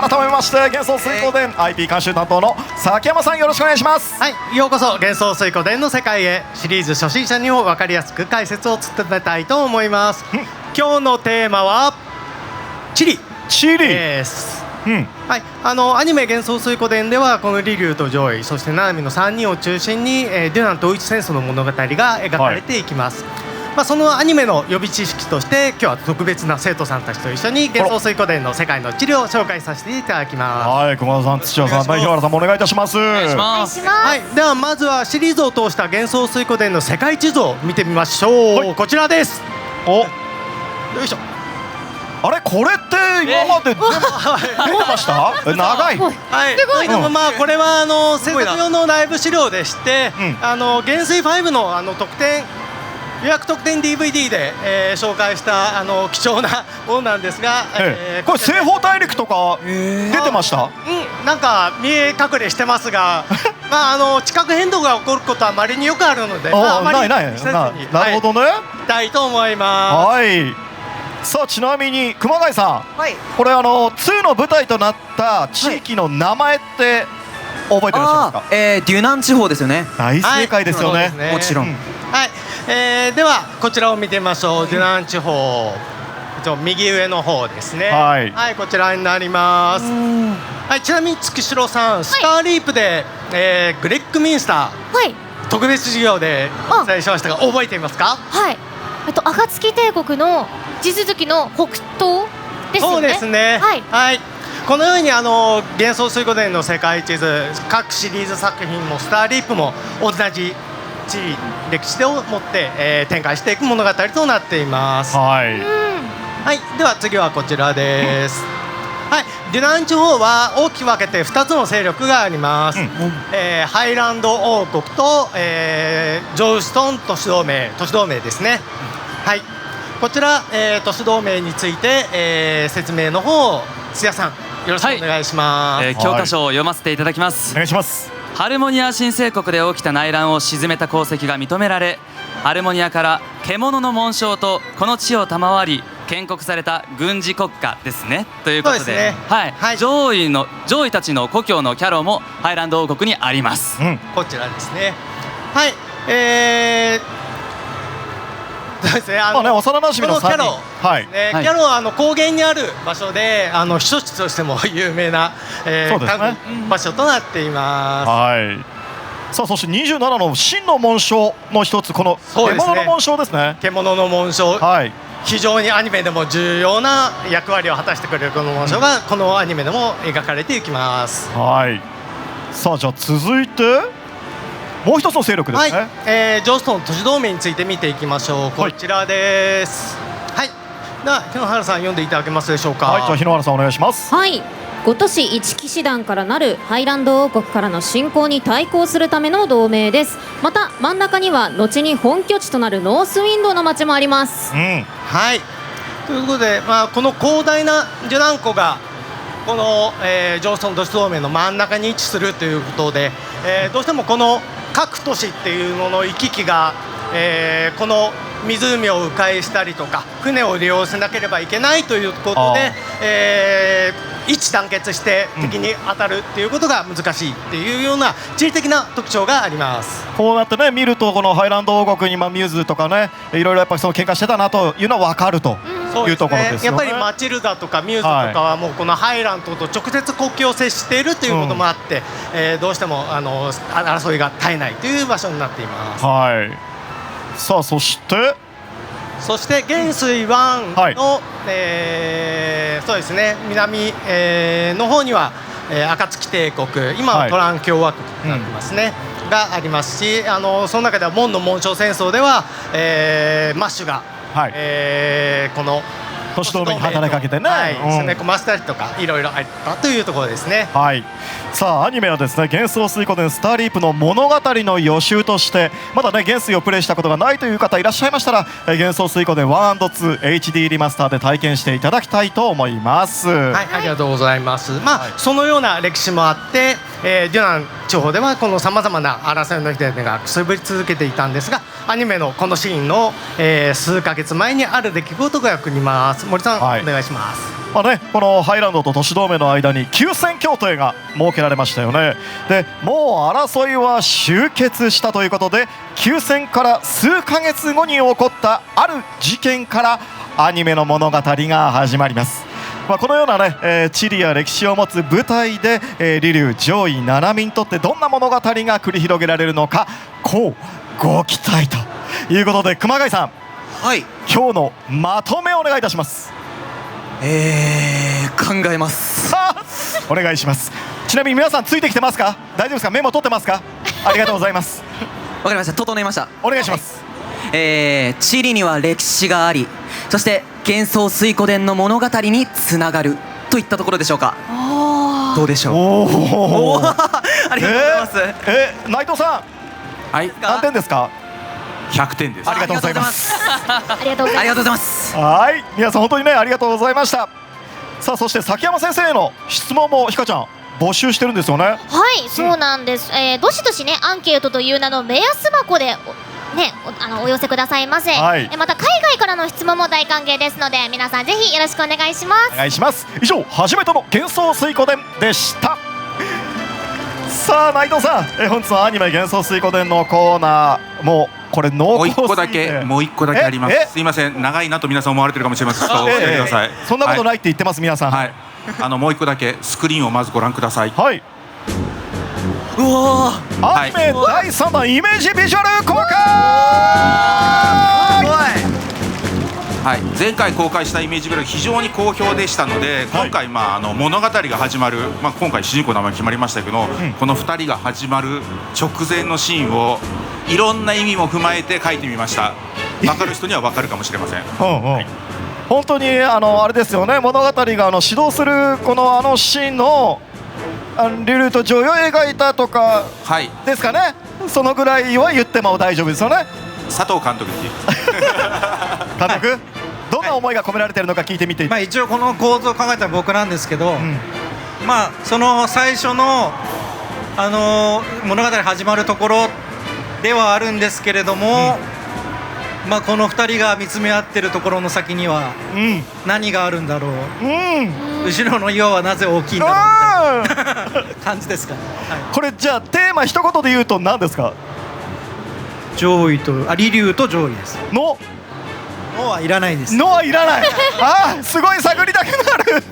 改めまして幻想水湖伝 IP 監修担当の崎山さん、よろしくお願いします。はい、ようこそ幻想水湖伝の世界へ。シリーズ初心者にも分かりやすく解説を務めたいと思います。今日のテーマはチリです。はい、アニメ「幻想水湖伝」ではこのリリュウとジョイ、そしてナナミの3人を中心に、デュナン統一戦争の物語が描かれていきます。そのアニメの予備知識として今日は特別な生徒さんたちと一緒に幻想水湖伝の世界の地理を紹介させていただきます。はい、熊田さん、土屋さん、代表原さんもお願いいたします。お願いします。はい、ではまずはシリーズを通した幻想水湖伝の世界地図を見てみましょう。こちらです。お、よいしょ。あれこれって今まで全部出てました？長い。はい。すごい。でもまあこれは制作用のライブ資料でして、元帥5の特典予約特典 DVD で紹介した貴重なものなんですが、これ西方大陸とか出てました？なんか見え隠れしてますが、まあ地殻変動が起こることは稀によくあるので、まあない。なるほどね。いきたいと思います。はい。さあちなみに熊谷さん、はい、これ2の舞台となった地域の名前って覚えてらっしゃいますか？デュナン地方ですよね。大正解ですよね。もちろん。はい、ではこちらを見てみましょう。デュナン地方、右上の方ですね。はい、こちらになります。はい、ちなみに月城さん、スターリープで、グレッグミンスター、特別授業でお伝えしましたが、覚えていますか？はい。暁帝国の地続きの北東ですよね。そうですね。はい。このように幻想水湖伝の世界地図、各シリーズ作品もスターリープも同じ歴史を持って、展開していく物語となっています。はい。では次はこちらです。はい、デュナン地方は大きく分けて2つの勢力があります。ハイランド王国と、ジョウストン都市同盟ですね。はい。こちら、都市同盟について、説明の方を津屋さんよろしくお願いします。教科書を読ませていただきます。お願いします。ハルモニア新生国で起きた内乱を鎮めた功績が認められ、ハルモニアから獣の紋章とこの地を賜り建国された軍事国家ですね。ということで、上位たちの故郷のキャロもハイランド王国にあります。こちらですね。はい。そうですね。幼馴染の3人。キャロ、キャロは高原にある場所で避暑地としても有名な場所となっています。はい。さあそして27の真の紋章の一つ、この獣の紋章ですね。獣の紋章。はい。非常にアニメでも重要な役割を果たしてくれるこの紋章がこのアニメでも描かれていきます。はい。さあじゃあ続いてもう一つの勢力ですね。はい。ジョーストン都市同盟について見ていきましょう。こちらです。はい。では日野原さん読んでいただけますでしょうか。はい。じゃあ日野原さんお願いします。はい。5都市1騎士団からなるハイランド王国からの侵攻に対抗するための同盟です。また真ん中には後に本拠地となるノースウィンドウの町もあります。はい。ということで、この広大なデュナン湖がこの、ジョーストン都市同盟の真ん中に位置するということで、どうしてもこの各都市っていうのの行き来が、この湖を迂回したりとか船を利用しなければいけないということで、一致団結して敵に当たるっていうことが難しいっていうような地理的な特徴があります。こうやってね見るとこのハイランド王国にミューズとかねいろいろやっぱりその喧嘩してたなというのは分かるというところですよね。やっぱりマチルダとかミューズとかはもうこのハイランドと直接国境を接しているということもあって、どうしても争いが絶えないという場所になっています。はい。さあそして元帥1の、そうですね南、の方には、暁帝国今はトラン共和国になってますね、がありますしその中では門の紋章戦争では、マッシュが、この都市同盟に働きかけてね、攻め込ませたりとかいろいろあったというところですね。はい。さあアニメはですね幻想水湖伝スターリープの物語の予習としてまだね元帥をプレイしたことがないという方いらっしゃいましたら幻想水湖伝 1&2 HD リマスターで体験していただきたいと思います。はい、ありがとうございます。そのような歴史もあって、デュナン地方ではこのさまざまな争いの火種がくすぶり続けていたんですがアニメのこのシーンの、数ヶ月前にある出来事が起こります。森さん、お願いします。このハイランドと都市同盟の間に休戦協定が設けられましたよね。でもう争いは終結したということで休戦から数ヶ月後に起こったある事件からアニメの物語が始まります。このようなね、地理や歴史を持つ舞台で、リリュウ上位7民にとってどんな物語が繰り広げられるのかこうご期待ということで熊谷さん、今日のまとめをお願いいたします。考えますお願いします。ちなみに皆さんついてきてますか？大丈夫ですか？メモ取ってますか？ありがとうございます。わかりました。整いました。お願いします。地理には歴史があり、そして幻想水湖伝の物語につながるといったところでしょうか。どうでしょう。おーありがとうございます。内藤さん、はい、何点ですか？100点です。ありがとうございます。ありがとうございます。ありがとうございます。はい、皆さん本当にねありがとうございました。さあそして崎山先生への質問もひかちゃん募集してるんですよね。はい、そうなんです。どしどしねアンケートという名の目安箱でお寄せくださいませ。はい、また海外からの質問も大歓迎ですので皆さんぜひよろしくお願いします。お願いします。以上初めての幻想水湖伝でした。さあ内藤さん、本日はアニメ幻想水湖伝のコーナーもうこれ濃厚すぎてもう一個だけあります。すいません、長いなと皆さん思われてるかもしれません。お待ちください。そんなことないって言ってます、皆さん。はい、もう一個だけスクリーンをまずご覧ください。はい。うわー、アニメ第3弾イメージビジュアル公開。はい、前回公開したイメージビジュアル非常に好評でしたので、今回物語が始まる、今回主人公の名前決まりましたけど、この2人が始まる直前のシーンをいろんな意味も踏まえて書いてみました。分かる人には分かるかもしれません。本当にあれですよね、物語が指導するこのシーンのリルと女優を描いたとかですかね、そのぐらいは言っても大丈夫ですよね。佐藤監督に監督、どんな思いが込められているのか聞いてみて。一応この構造を考えた僕なんですけど、その最初の物語始まるところではあるんですけれども、この2人が見つめ合ってるところの先には何があるんだろう、後ろの岩はなぜ大きいんだろうみたいな感じですかね。これじゃあテーマ一言で言うと何ですか？上位とリリュウと上位です。のはいらないです。のはいらない。すごい探りたくなる。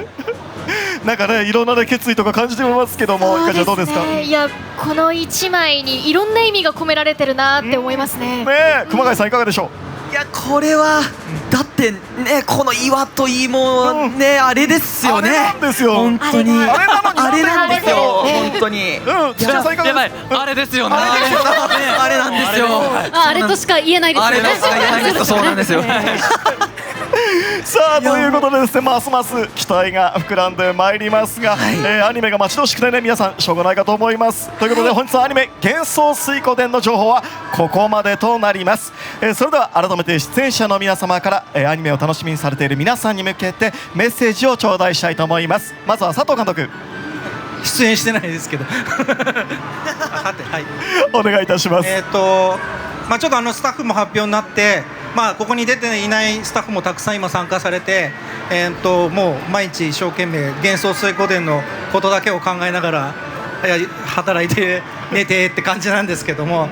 なんかね、いろんな決意とか感じてますけども、いかちゃんどうですか？いや、この1枚にいろんな意味が込められてるなって思いますね。熊谷さんいかがでしょう？いや、これはだってね、この岩といいもね、あれですよね。あれなんですよ。本当にあれなんですよ。本当に。土屋さんいかがですか？あれですよね。あれなんですよ。あれとしか言えないですよね。あれとしか言えないです。そうなんですよ。さあということでですね、ますます期待が膨らんでまいりますが、アニメが待ち遠しくてね、皆さんしょうがないかと思います。ということで本日はアニメ幻想水湖伝の情報はここまでとなります。それでは改めて出演者の皆様からアニメを楽しみにされている皆さんに向けてメッセージを頂戴したいと思います。まずは佐藤監督。出演してないですけどお願いいたします。ちょっとスタッフも発表になって、ここに出ていないスタッフもたくさん今参加されて、もう毎日一生懸命幻想水湖伝のことだけを考えながら働いて寝てって感じなんですけども、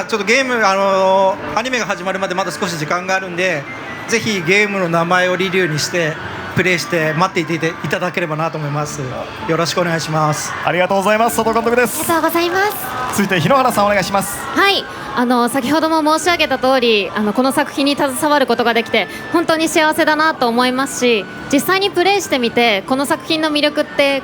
ちょっとゲームアニメが始まるまでまだ少し時間があるんで、ぜひゲームの名前をリリュウにしてプレイして待っていていただければなと思います。よろしくお願いします。ありがとうございます。佐藤監督です。ありがとうございます。続いて日野原さんお願いします。はい、先ほども申し上げた通り、この作品に携わることができて本当に幸せだなと思いますし、実際にプレイしてみてこの作品の魅力って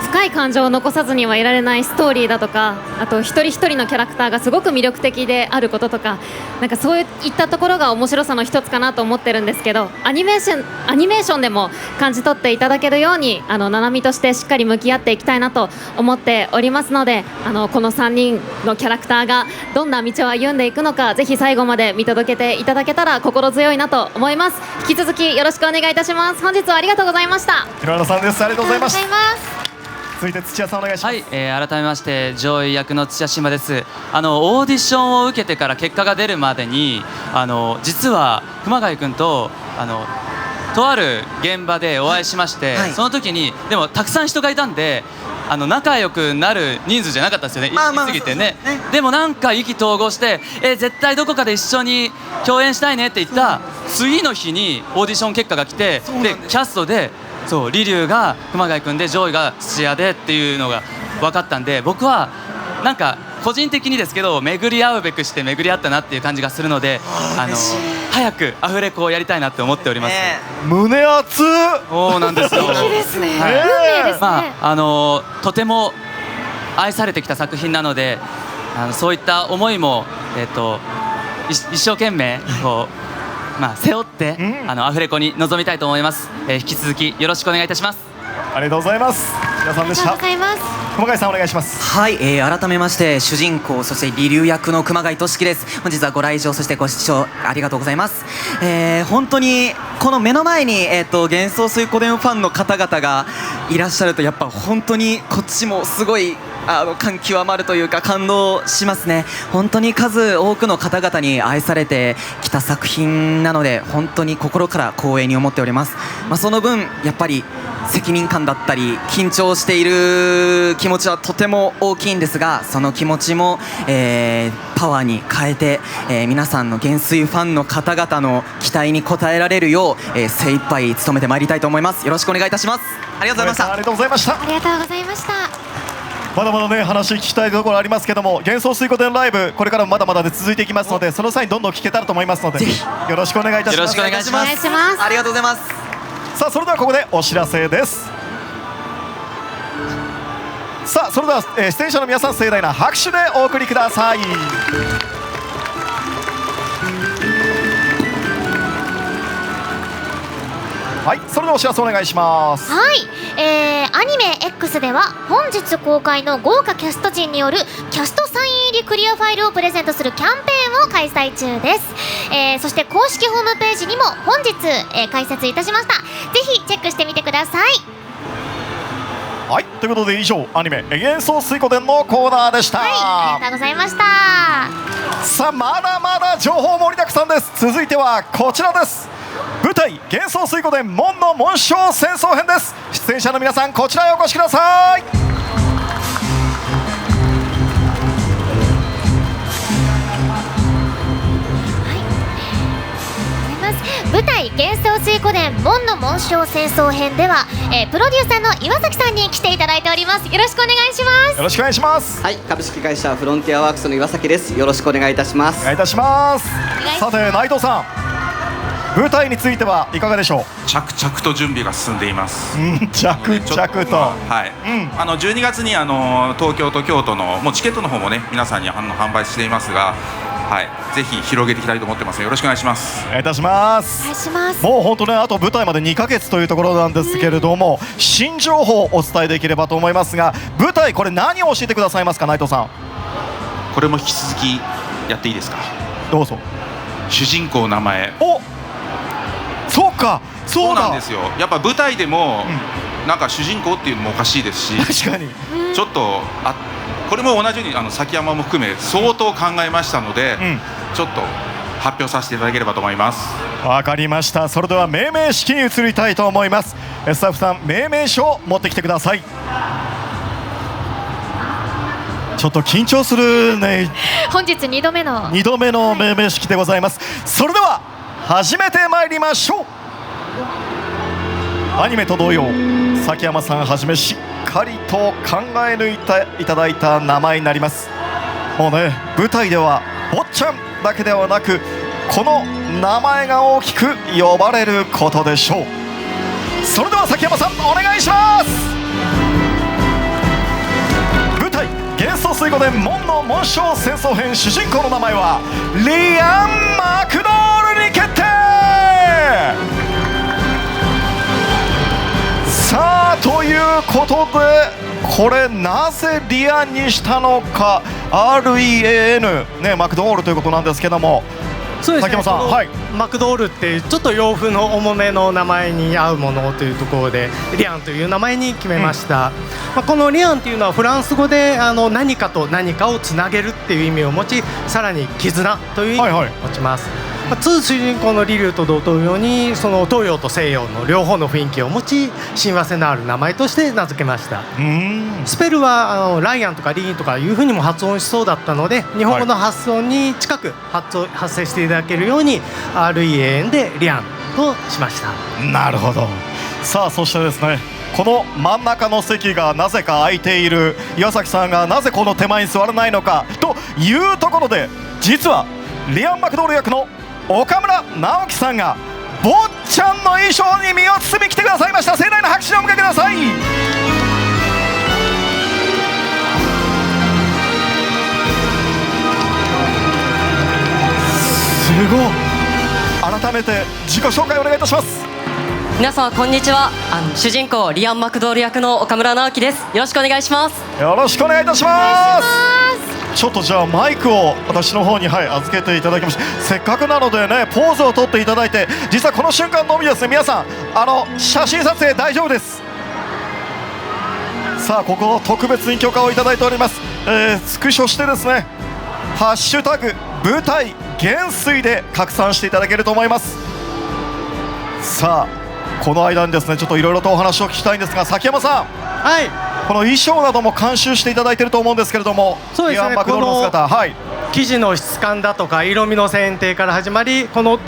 深い感情を残さずにはいられないストーリーだとか、あと一人一人のキャラクターがすごく魅力的であることとか、なんかそういったところが面白さの一つかなと思ってるんですけど、アニメーションでも感じ取っていただけるようにナナミとしてしっかり向き合っていきたいなと思っておりますので、この3人のキャラクターがどんな道を歩んでいくのか、ぜひ最後まで見届けていただけたら心強いなと思います。引き続きよろしくお願いいたします。本日はありがとうございました。日野原さんです。ありがとうございました。続いて土屋さんお願いします。はい、改めまして上位役の土屋島です。オーディションを受けてから結果が出るまでに実は熊谷君ととある現場でお会いしまして、その時にでもたくさん人がいたんで仲良くなる人数じゃなかったですよね、行き過ぎてね。でもなんか意気投合して絶対どこかで一緒に共演したいねって言った次の日にオーディション結果が来て、でキャストでリリュウが熊谷君で上位が土屋でっていうのが分かったんで、僕はなんか個人的にですけど巡り合うべくして巡り合ったなっていう感じがするので、早くアフレコをやりたいなって思っております。胸熱。そうなんですよ。素敵ですね。運命ですね。とても愛されてきた作品なので、そういった思いも一生懸命こう、背負って、アフレコに臨みたいと思います。引き続きよろしくお願いいたします。ありがとうございます。皆さんでした。ありがとうございます。熊谷さんお願いします。はい、改めまして主人公そしてリリュウ役の熊谷俊樹です。本日はご来場そしてご視聴ありがとうございます。本当にこの目の前に幻想水湖伝ファンの方々がいらっしゃるとやっぱ本当にこっちもすごい感極まるというか感動しますね。本当に数多くの方々に愛されてきた作品なので本当に心から光栄に思っております。その分やっぱり責任感だったり緊張している気持ちはとても大きいんですが、その気持ちも、パワーに変えて、皆さんの元帥ファンの方々の期待に応えられるよう、精一杯努めてまいりたいと思います。よろしくお願いいたします。ありがとうございました。ありがとうございました。ありがとうございました。まだまだね話聞きたいところありますけども、幻想水湖伝ライブこれからもまだまだで続いていきますので、その際にどんどん聞けたらと思いますのでよろしくお願いいたします。よろしくお願いします。ありがとうございます。さあそれではここでお知らせです。さあそれでは、出演者の皆さん盛大な拍手でお送りください。はい、それではお知らせお願いします。はい、アニメ X では本日公開の豪華キャスト陣によるキャストサイン入りクリアファイルをプレゼントするキャンペーンを開催中です。そして公式ホームページにも本日、開設いたしました。ぜひチェックしてみてください。はい、ということで以上アニメ幻想水湖伝のコーナーでした。はい、ありがとうございました。さあまだまだ情報盛りだくさんです。続いてはこちらです。舞台幻想水湖伝門の紋章戦争編です。出演者の皆さんこちらへお越しください。舞台幻想水湖伝門の紋章戦争編では、プロデューサーの岩崎さんに来ていただいております。よろしくお願いします。よろしくお願いします。はい、株式会社フロンティアワークスの岩崎です。よろしくお願いいたします。お願いいたします。さて内藤さん、舞台についてはいかがでしょう。着々と準備が進んでいます。着々と、はい、12月に東京と京都のもうチケットの方もね皆さんに販売していますが、はい、ぜひ広げていきたいと思ってます。よろしくお願いします。お願いいたします。お願いします。もう本当ね、あと舞台まで2ヶ月というところなんですけれども、新情報をお伝えできればと思いますが、舞台これ何を教えてくださいますか、内藤さん。これも引き続きやっていいですか。どうぞ。主人公の名前。お、そうか、そうなんですよ。やっぱ舞台でも、なんか主人公っていうのもおかしいですし、確かにちょっとこれも同じように崎山も含め相当考えましたので、ちょっと発表させていただければと思います。わかりました。それでは命名式に移りたいと思います。スタッフさん命名書を持ってきてください。ちょっと緊張するね。本日2度目の命名式でございます。それでは始めてまいりましょう。アニメと同様、崎山さんはじめしっかりと考え抜いていただいた名前になります。もうね、舞台では坊ちゃんだけではなくこの名前が大きく呼ばれることでしょう。それでは崎山さんお願いします。舞台幻想水湖伝門の紋章戦争編、主人公の名前はリアン・マクドールに決定。さあということで、これなぜリアンにしたのか、 REAN ね、マクドールということなんですけども、そうですね、崎山さん、はい、マクドールってちょっと洋風の重めの名前に合うものというところでリアンという名前に決めました。このリアンというのはフランス語で何かと何かをつなげるっていう意味を持ち、さらに絆という意味を持ちます。2主人公のリリュウと同様にその東洋と西洋の両方の雰囲気を持ち、親和性のある名前として名付けました。スペルはライアンとかリーンとかいうふうにも発音しそうだったので、日本語の発音に近く発声していただけるように REAN でリアンとしました。なるほど。さあそしてですね、この真ん中の席がなぜか空いている岩崎さんがなぜこの手前に座らないのかというところで、実はリアン・マクドール役の岡村直樹さんが坊ちゃんの衣装に身を包み来てくださいました。盛大な拍手をお迎えください。改めて自己紹介お願いいたします。皆様こんにちは。主人公リアン・マクドール役の岡村直樹です。よろしくお願いします。よろしくお願いいたします。ちょっとじゃあマイクを私の方に預けていただきました。せっかくなのでね、ポーズを取っていただいて、実はこの瞬間のみですね、皆さん写真撮影大丈夫です。さあ、ここ特別に許可をいただいております。スクショしてですね、ハッシュタグ舞台元帥で拡散していただけると思います。さあ、この間にですね、ちょっといろいろとお話を聞きたいんですが、崎山さん、この衣装なども監修していただいていると思うんですけれども、そうですね、リアン・マクドールの姿、生地の質感だとか色味の選定から始まり、この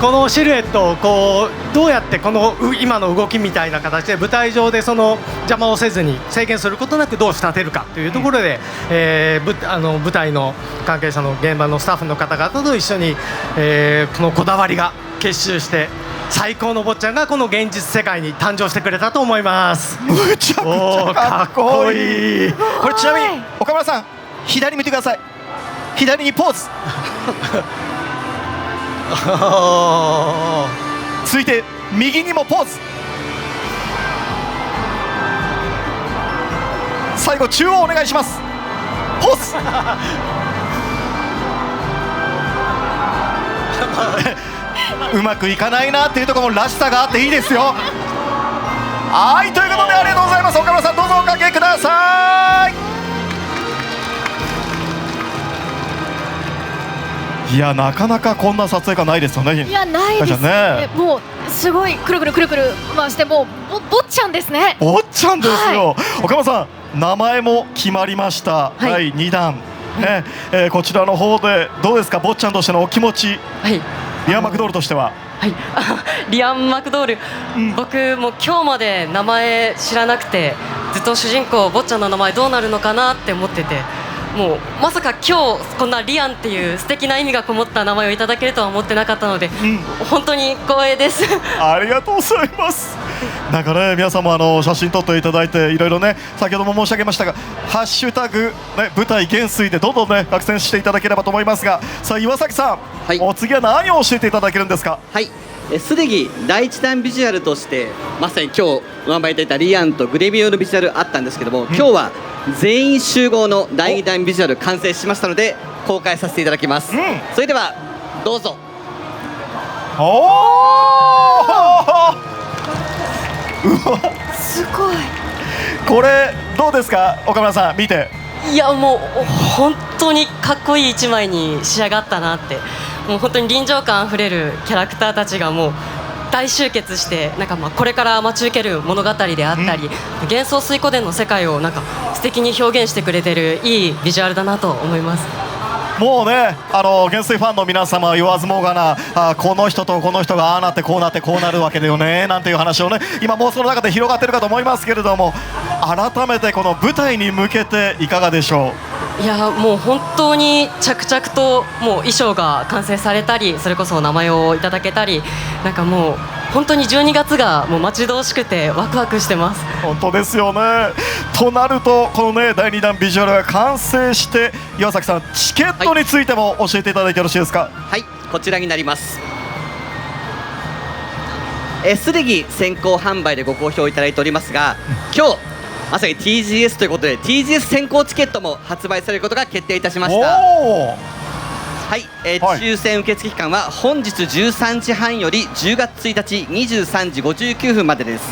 このシルエットをどうやってこの今の動きみたいな形で舞台上でその邪魔をせずに制限することなくどう仕立てるかというところで、舞台の関係者の現場のスタッフの方々と一緒に、このこだわりが結集して最高の坊ちゃんがこの現実世界に誕生してくれたと思います。むちゃくちゃかっこいい。これちなみに岡村さん、左見てください。左にポーズ続いて右にもポーズ。最後中央お願いします。ポーズうまくいかないなっていうところもらしさがあっていいですよ。はい、ということでありがとうございます。岡村さん、どうぞおかけください。いや、なかなかこんな撮影がないですよね。いや、ないですね。もうすごいくるくるくるくる回して、もう坊ちゃんですね。坊ちゃんですよ。岡村さん、名前も決まりました。第2弾、こちらの方でどうですか、坊ちゃんとしてのお気持ち。リアン・マクドールとしては。リアン・マクドール、僕も今日まで名前知らなくて、ずっと主人公坊ちゃんの名前どうなるのかなって思ってて、もうまさか今日こんなリアンっていう素敵な意味がこもった名前をいただけるとは思ってなかったので、本当に光栄ですありがとうございます。なんかね、皆さんも写真撮っていただいて、いろいろね、先ほども申し上げましたが、ハッシュタグ、舞台元帥でどんどんね拡散していただければと思いますが、さあ岩崎さん、お次は何を教えていただけるんですか。すでに第一弾ビジュアルとしてまさに今日お名前いただいたリアンとグレビオのビジュアルあったんですけども、今日は全員集合の第2弾ビジュアル完成しましたので公開させていただきます。それではどうぞ。すごい。これどうですか、岡村さん見て。いや、もう本当にかっこいい一枚に仕上がったなって、もう本当に臨場感あふれるキャラクターたちがもう大集結して、なんかこれから待ち受ける物語であったり、幻想水湖伝の世界をなんか素敵に表現してくれてるいいビジュアルだなと思います。もうね、元帥ファンの皆様は言わずもがな、この人とこの人がああなってこうなってこうなるわけだよねなんていう話をね、今もうその中で広がってるかと思いますけれども、改めてこの舞台に向けていかがでしょう。いや、もう本当に着々ともう衣装が完成されたり、それこそお名前をいただけたり、なんかもう本当に12月がもう待ち遠しくてワクワクしてます。本当ですよね。となるとこのね第2弾ビジュアルが完成して、岩崎さん、チケットについても教えていただいてよろしいですか。こちらになります。すでに先行販売でご好評いただいておりますが、今日まさに TGS ということで TGS 先行チケットも発売されることが決定いたしました。抽選受付期間は本日13時半より10月1日23時59分までです。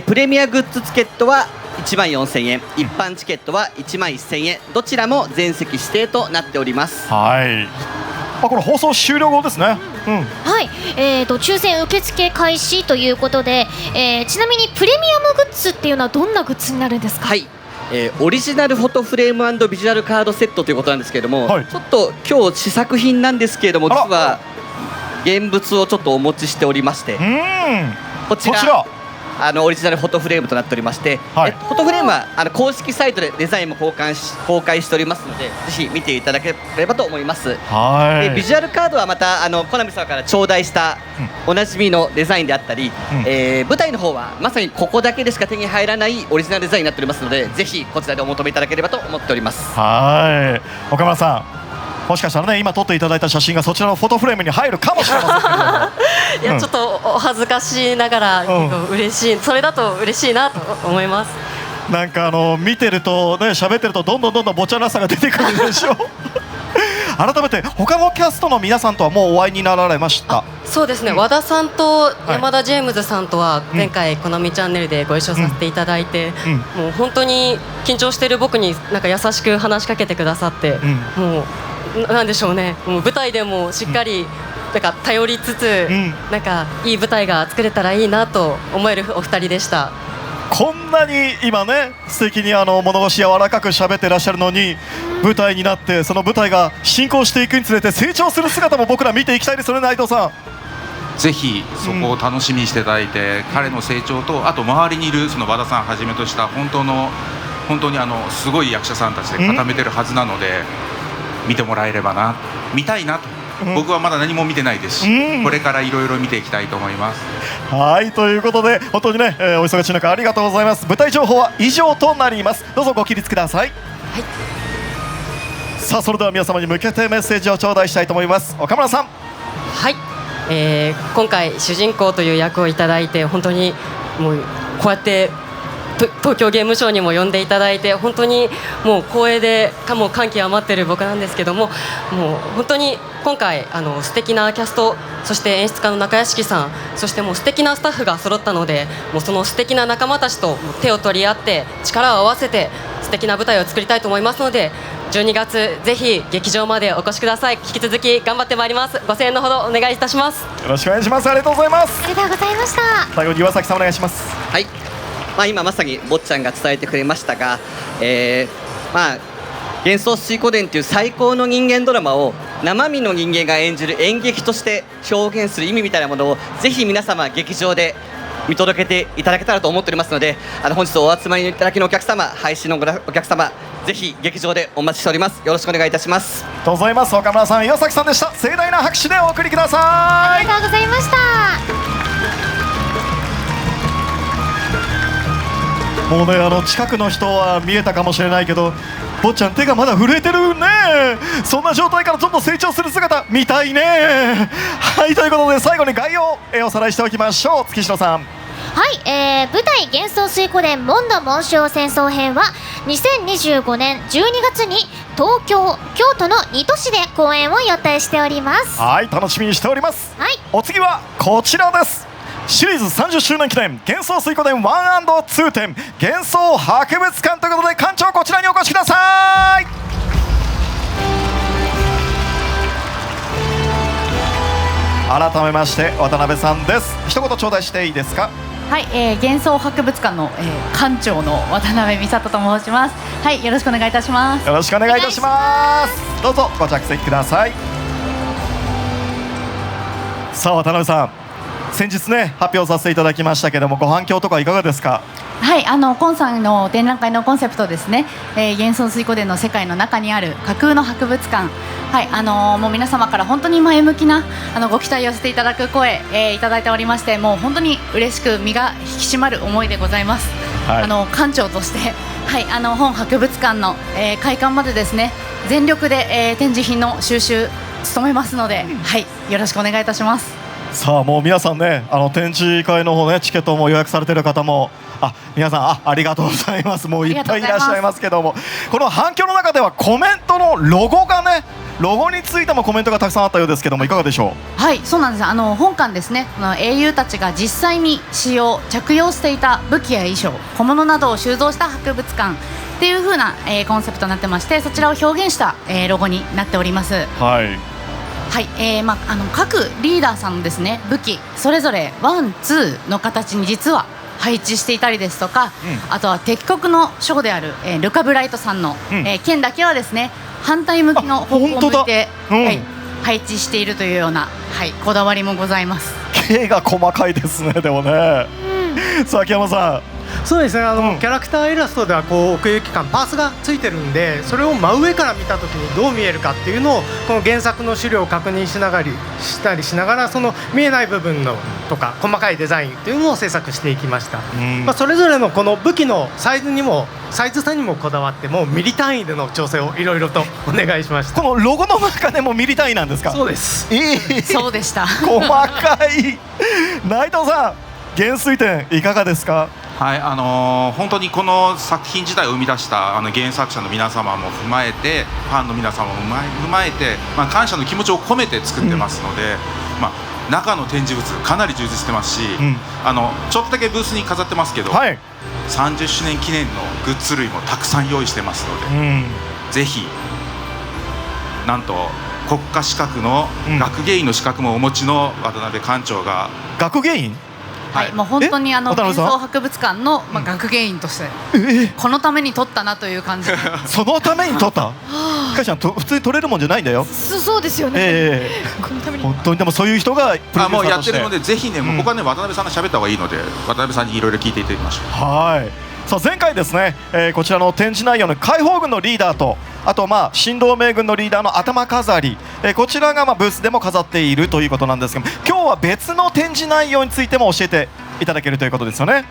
プレミアグッズチケットは1万4000円、一般チケットは1万1000円、どちらも全席指定となっております。これ放送終了後ですね。抽選受付開始ということで、ちなみにプレミアムグッズっていうのはどんなグッズになるんですか。オリジナルフォトフレーム&ビジュアルカードセットということなんですけれども、ちょっと今日試作品なんですけれども、実は現物をちょっとお持ちしておりまして、こちらオリジナルフォトフレームとなっておりまして、フォトフレームは公式サイトでデザインも公開しておりますので、ぜひ見ていただければと思います。でビジュアルカードはまたコナミさんから頂戴したおなじみのデザインであったり、舞台の方はまさにここだけでしか手に入らないオリジナルデザインになっておりますので、ぜひこちらでお求めいただければと思っております。岡村さん、もしかしたらね、今撮っていただいた写真がそちらのフォトフレームに入るかもしれませんけどいや、ちょっとお恥ずかしながら、嬉しい、それだと嬉しいなと思います。なんか見てるとね、喋ってるとどんどんぼちゃらさが出てくるでしょ改めて他のキャストの皆さんとはもうお会いになられました？そうですね、和田さんと山田ジェームズさんとは前回コナミチャンネルでご一緒させていただいて、もう本当に緊張している僕になんか優しく話しかけてくださって、もうなんでしょうね、もう舞台でもしっかりなんか頼りつつ、なんかいい舞台が作れたらいいなと思えるお二人でした。こんなに今ね、素敵に物腰柔らかく喋ってらっしゃるのに、舞台になってその舞台が進行していくにつれて成長する姿も僕ら見ていきたいですよね、内藤さん。ぜひそこを楽しみにしていただいて、彼の成長と、あと周りにいるその和田さんはじめとした本当にすごい役者さんたちで固めてるはずなので、見てもらえればな、見たいなと。僕はまだ何も見てないですし、これからいろいろ見ていきたいと思います。はいということで、本当にね、お忙しい中ありがとうございます。舞台情報は以上となります。どうぞご起立ください。さあ、それでは皆様に向けてメッセージを頂戴したいと思います。岡村さん。はい、今回主人公という役をいただいて、本当にもうこうやって東京ゲームショウにも呼んでいただいて、本当にもう光栄でもう感極まっている僕なんですけども、もう本当に今回素敵なキャスト、そして演出家の中屋敷さん、そしてもう素敵なスタッフが揃ったので、もうその素敵な仲間たちと手を取り合って力を合わせて素敵な舞台を作りたいと思いますので、12月ぜひ劇場までお越しください。引き続き頑張ってまいります。ご声援のほどお願いいたします。よろしくお願いします。ありがとうございます。ありがとうございました。最後に岩崎さんお願いします。はい、今まさに坊ちゃんが伝えてくれましたが、幻想水湖伝という最高の人間ドラマを生身の人間が演じる演劇として表現する意味みたいなものをぜひ皆様劇場で見届けていただけたらと思っておりますので、本日お集まりいただきのお客様、配信のお客様、ぜひ劇場でお待ちしております。よろしくお願いいたします。ありがとうございます。岡村さん、岩崎さんでした。盛大な拍手でお送りください。ありがとうございました。もうね、近くの人は見えたかもしれないけど、坊ちゃん手がまだ震えてるね。そんな状態からどんどん成長する姿見たいね。はい、ということで最後に概要をおさらいしておきましょう。月城さん。はい、舞台「幻想水湖伝門の紋章戦争編」は2025年12月に東京、京都の2都市で公演を予定しております。はい、楽しみにしております。はい、お次はこちらです。シリーズ30周年記念幻想水湖伝 1&2 展幻想博物館ということで、館長こちらにお越しください。改めまして渡辺さんです。一言頂戴していいですか？はい、幻想博物館の、館長の渡辺美里と申します。はい、よろしくお願いいたします。よろしくお願いいたします。どうぞご着席ください。さあ渡辺さん、先日ね発表させていただきましたけども、ご反響とかいかがですか？はい、コンさんの展覧会のコンセプトですね、幻想水湖伝の世界の中にある架空の博物館、はい、もう皆様から本当に前向きなご期待をしていただく声、いただいておりまして、もう本当に嬉しく身が引き締まる思いでございます。はい、館長として、はい、本博物館の、開館までですね全力で、展示品の収集務めますので、はい、よろしくお願いいたします。さあもう皆さんね、展示会の方ね、チケットも予約されている方も、皆さんありがとうございます。もういっぱいいらっしゃいますけども、この反響の中ではコメントのロゴについてもコメントがたくさんあったようですけども、いかがでしょう？はい、そうなんです。本館ですね、英雄たちが実際に着用していた武器や衣装、小物などを収蔵した博物館っていう風な、コンセプトになってまして、そちらを表現した、ロゴになっております。はい。はい、各リーダーさんのですね武器それぞれワン、ツーの形に実は配置していたりですとか、あとは敵国の将校である、ルカ・ブライトさんの、剣だけはですね反対向きの方向を向いて、はい、配置しているというような、はい、こだわりもございます。毛が細かいですね。でもね、さあ秋山さん、そうですね、キャラクターイラストではこう奥行き感パースがついてるんで、それを真上から見た時にどう見えるかっていうのをこの原作の資料を確認しながらその見えない部分のとか細かいデザインっていうのを制作していきました。それぞれのこの武器のサイズ差にもこだわってもうミリ単位での調整をいろいろとお願いしました。このロゴの中でもミリ単位なんですか？そうです。そうでした。細かい。内藤さん、減衰点いかがですか？はい、本当にこの作品自体を生み出した原作者の皆様も踏まえて、ファンの皆様も踏まえて、感謝の気持ちを込めて作ってますので、中の展示物かなり充実してますし、ちょっとだけブースに飾ってますけど、30周年記念のグッズ類もたくさん用意してますので、ぜひなんと国家資格の学芸員の資格もお持ちの渡辺館長が。学芸員？はい、もう本当に幻想博物館の学芸員としてこのために撮ったなという感じ。そのために撮った？かいちゃん普通に撮れるもんじゃないんだよ。そうですよね。このために本当にでもそういう人がプロデューサーとしてもうやってるので、ぜひね、ここはね渡辺さんが喋った方がいいので、渡辺さんにいろいろ聞いていただきましょう。はい。さあ前回ですね、こちらの展示内容の解放軍のリーダーと、あと新同盟軍のリーダーの頭飾り、こちらがブースでも飾っているということなんですが、今日は別の展示内容についても教えていただけるということですよね。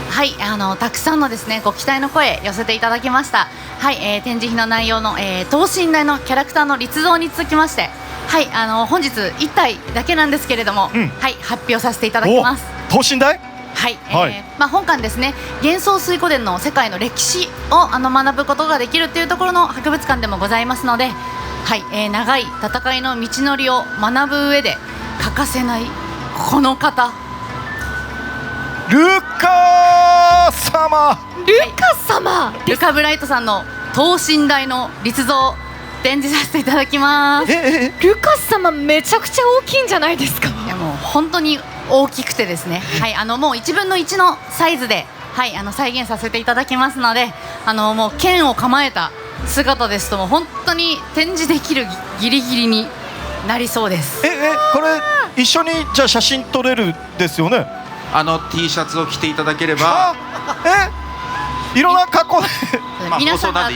はい、たくさんのですねご期待の声寄せていただきました。はい、展示費の内容の、等身大のキャラクターの立像につきまして、はい、本日1体だけなんですけれども、はい、発表させていただきます。等身大？はい、本館ですね、幻想水湖殿の世界の歴史を学ぶことができるというところの博物館でもございますので、はい、長い戦いの道のりを学ぶ上で欠かせないこの方、ルカ様。ルカブライトさんの等身大の立像展示させていただきます。ルカ様めちゃくちゃ大きいんじゃないですか？いやもう本当に大きくてですね、はい、もう1分の1のサイズで、はい、再現させていただきますので、もう剣を構えた姿ですとも本当に展示できるギリギリになりそうです。これ一緒にじゃあ写真撮れるですよね。T シャツを着ていただければ、いろんな格好で皆さんが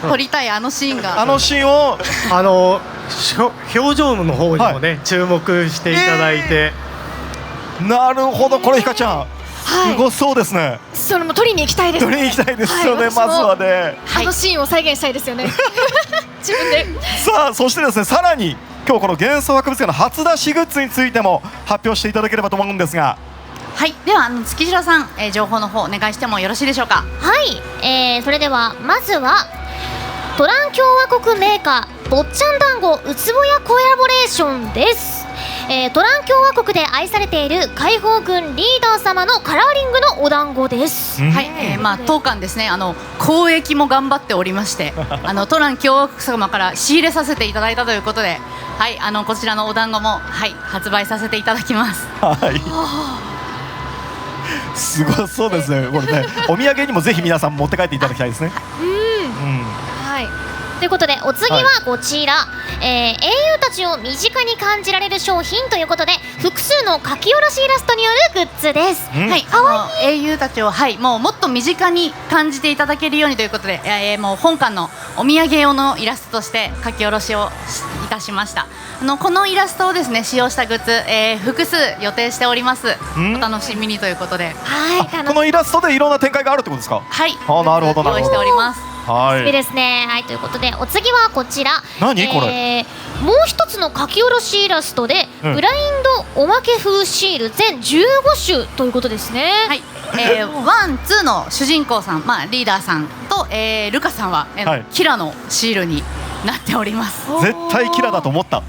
撮りたいシーンが、シーンを表情の方にもね、注目していただいて、なるほど。これひかちゃん、すごそうですね。それも撮りに行きたいですね。撮りに行きたいですよね、まずはね。シーンを再現したいですよね。自分で。さあ、そしてですね、さらに今日この幻想博物館の初出しグッズについても発表していただければと思うんですが。はい、では月城さん、情報の方お願いしてもよろしいでしょうか。はい、それではまずはトラン共和国メーカー坊ちゃん団子うつぼやコラボレーションです。トラン共和国で愛されている解放軍リーダー様のカラーリングのお団子です。はい、当館ですね、交易も頑張っておりましてトラン共和国様から仕入れさせていただいたということで、はい、こちらのお団子も、はい、発売させていただきます。はい、すごそうですね。これね、お土産にもぜひ皆さん持って帰っていただきたいですね。はい。ということでお次はこちら、英雄たちを身近に感じられる商品ということで複数の書き下ろしイラストによるグッズです。はい、英雄たちを、はい、もっと身近に感じていただけるようにということで、もう本館のお土産用のイラストとして書き下ろしをいたしました。このイラストをですね使用したグッズ、複数予定しております。お楽しみにということで、はい、このイラストでいろんな展開があるってことですか？はい、なるほど、用意しております。はい、いいですね。はい、ということでお次はこちら。何これ？もう一つの書き下ろしイラストで、ブラインドおまけ風シール全15種ということですね。はい、ワン、ツーの主人公さん、リーダーさんと、ルカさんは、キラのシールになっております。絶対キラだと思った。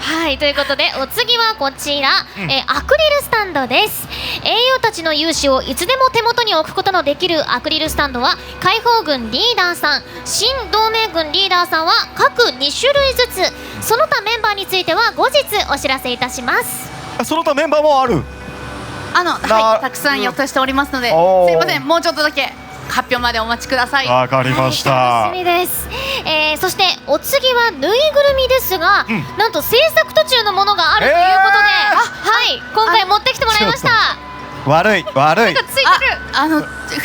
はい、ということでお次はこちら、アクリルスタンドです。英雄たちの勇姿をいつでも手元に置くことのできるアクリルスタンドは解放軍リーダーさん、新同盟軍リーダーさんは各2種類ずつ、その他メンバーについては後日お知らせいたします。その他メンバーもある？はい、たくさん予定しておりますので、すいません、もうちょっとだけ発表までお待ちください。わかりました。楽しみです。そしてお次はぬいぐるみですが、なんと制作途中のものがあるということで、は今回持ってきてもらいました。悪い悪い。なんかついてる。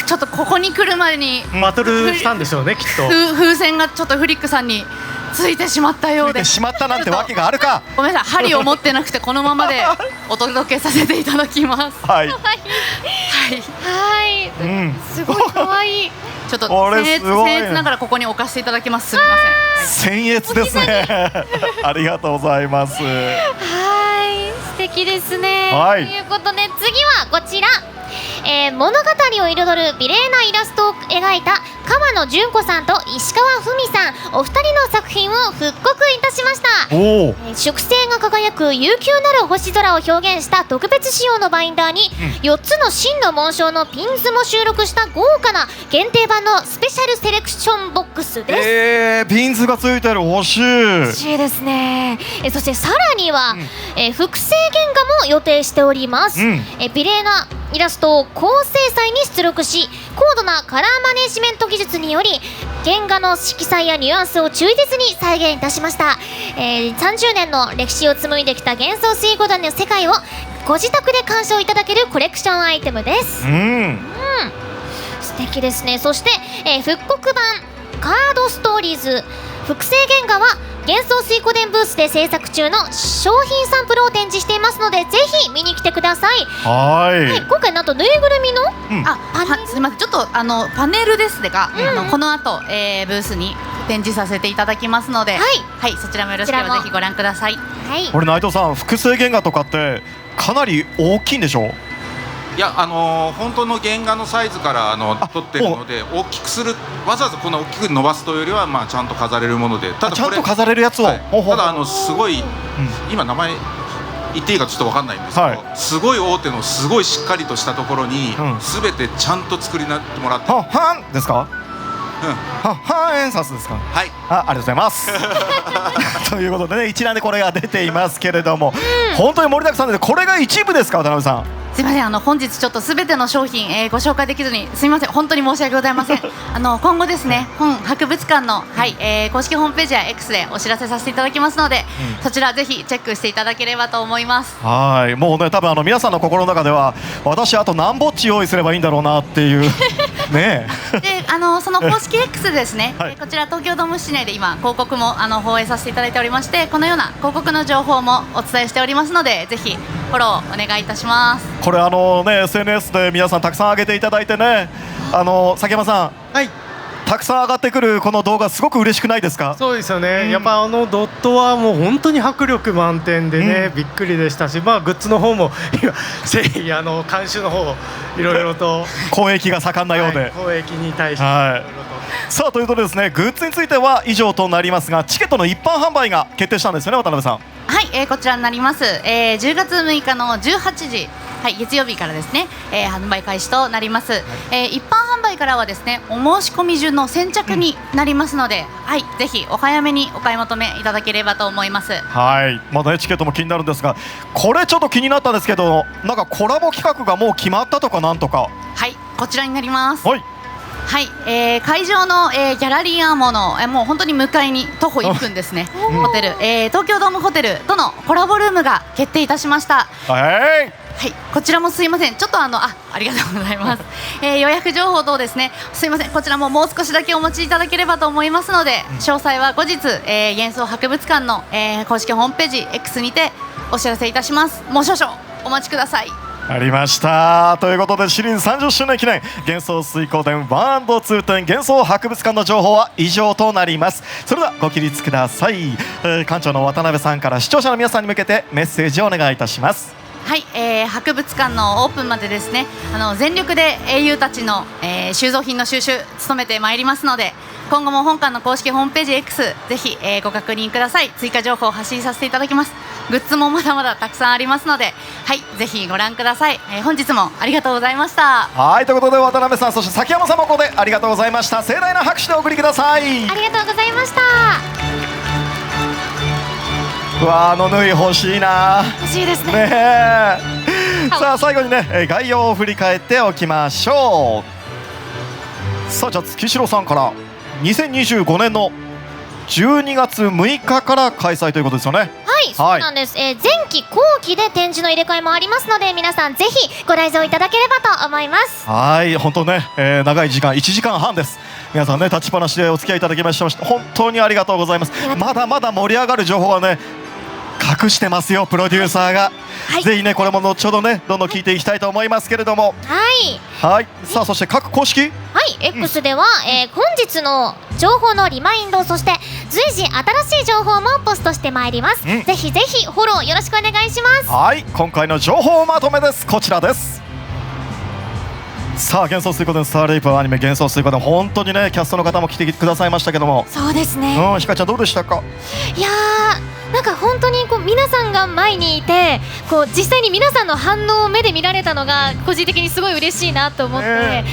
ちょっとここに来るまでにバトルしたんでしょうねきっと。風船がちょっとフリックさんについてしまったようで。ついてしまったなんてわけがあるか。ごめんなさい、針を持ってなくてこのままでお届けさせていただきます。はい。はい。すごい可愛い。ちょっと僭越ながらここに置かせていただきます。すみません。僭越ですね。ありがとうございます。はい、素敵ですね。はい。ということで次はこちら。物語を彩る美麗なイラストを描いた川野純子さんと石川文さんお二人の作品を復刻いたしました。祝星が輝く悠久なる星空を表現した特別仕様のバインダーに、4つの真の紋章のピンズも収録した豪華な限定版のスペシャルセレクションボックスです。ピンズがついてる欲しい。欲しいですね。そしてさらには、複製原画も予定しております。美麗なイラストを高精細に出力し高度なカラーマネジメント技術により原画の色彩やニュアンスを忠実に再現いたしました。30年の歴史を紡いできた幻想水5段の世界をご自宅で鑑賞いただけるコレクションアイテムです。素敵ですね。そして、復刻版カードストーリーズ複製原画は幻想水湖殿ブースで制作中の商品サンプルを展示していますのでぜひ見に来てください。はい、今回なんとぬいぐるみの、すみません、ちょっとパネルですが、この後、ブースに展示させていただきますので、はい、そちらもよろしければぜひご覧ください。これ内藤さん、複製原画とかってかなり大きいんでしょう？いや、本当の原画のサイズから取ってるので大きくする、わざわざこんな大きく伸ばすというよりは、ちゃんと飾れるもので、ただこれちゃんと飾れるやつを、ただすごい、今名前言っていいかちょっと分かんないんですけど、すごい大手のすごいしっかりとしたところに、全てちゃんと作りなってもらって、はんですか？はんエンサスですか？はい、ありがとうございますということでね、一覧でこれが出ていますけれども、本当に盛りだくさんで、これが一部ですか、渡辺さん？すみません、本日ちょっとすべての商品、ご紹介できずにすみません、本当に申し訳ございません。今後ですね、本博物館の、公式ホームページや X でお知らせさせていただきますので、そちらぜひチェックしていただければと思います。はい、もうね、多分皆さんの心の中では私あと何ぼっち用意すればいいんだろうなっていうねで、その公式 X ですね、こちら東京ドーム市内で今広告も放映させていただいておりまして、このような広告の情報もお伝えしておりますので、ぜひフォローお願いいたします。これSNS で皆さんたくさん上げていただいてね、崎山さん、たくさん上がってくるこの動画すごく嬉しくないですか？そうですよね、やっぱドットはもう本当に迫力満点でね、びっくりでしたし、グッズの方も今監修の方いろいろと公益が盛んなようで、公益に対して、さあということでですね、グッズについては以上となりますが、チケットの一般販売が決定したんですよね、渡辺さん。はい、こちらになります。10月6日の18時、月曜日からですね、販売開始となります。一般販売からはですね、お申し込み順の先着になりますので、ぜひお早めにお買い求めいただければと思います。はい、まだねチケットも気になるんですが、これちょっと気になったんですけど、なんかコラボ企画がもう決まったとかなんとか。はい、こちらになります。はい、会場の、ギャラリーアーモの、もう本当に向かいに徒歩1分ですねホテル、東京ドームホテルとのコラボルームが決定いたしました。はい、こちらもすいません、ちょっとありがとうございます、予約情報等ですね、すいません、こちらももう少しだけお待ちいただければと思いますので、詳細は後日、幻想博物館の、公式ホームページ X にてお知らせいたします。もう少々お待ちください。ありましたということで、シリーズ30周年記念幻想水光殿 1&2 展幻想博物館の情報は以上となります。それではご起立ください。館長の渡辺さんから視聴者の皆さんに向けてメッセージをお願いいたします。はい、博物館のオープンまでですね、全力で英雄たちの、収蔵品の収集務めてまいりますので、今後も本館の公式ホームページ X ぜひ、ご確認ください。追加情報を発信させていただきます。グッズもまだまだたくさんありますので、ぜひご覧ください。本日もありがとうございました。はい、ということで渡辺さん、そして崎山さんもここでありがとうございました。盛大な拍手でお送りください。ありがとうございました。うわー、縫い欲しいな。欲しいですね。さあ最後にね、概要を振り返っておきましょう。さあじゃあ月城さんから2025年の12月6日から開催ということですよね。ははいそうなんです、前期後期で展示の入れ替えもありますので皆さんぜひご来場いただければと思います。はい本当ね、長い時間1時間半です。皆さんね立ちっぱなしでお付き合いいただきまして本当にありがとうございます。まだまだ盛り上がる情報はね隠してますよプロデューサーが、ぜひねこれも後ほどねどんどん聞いていきたいと思いますけれども、はいさあそして各公式はい、X では、本日の情報のリマインドそして随時新しい情報もポストしてまいります、ぜひぜひフォローよろしくお願いします。はい今回の情報まとめです。こちらです。さあ幻想水湖伝スターレイプアニメ幻想水湖伝本当にねキャストの方も来てくださいましたけども、そうですね、ひかちゃんどうでしたか？いやーなんか本当にこう皆さんが前にいてこう実際に皆さんの反応を目で見られたのが個人的にすごい嬉しいなと思って、ね、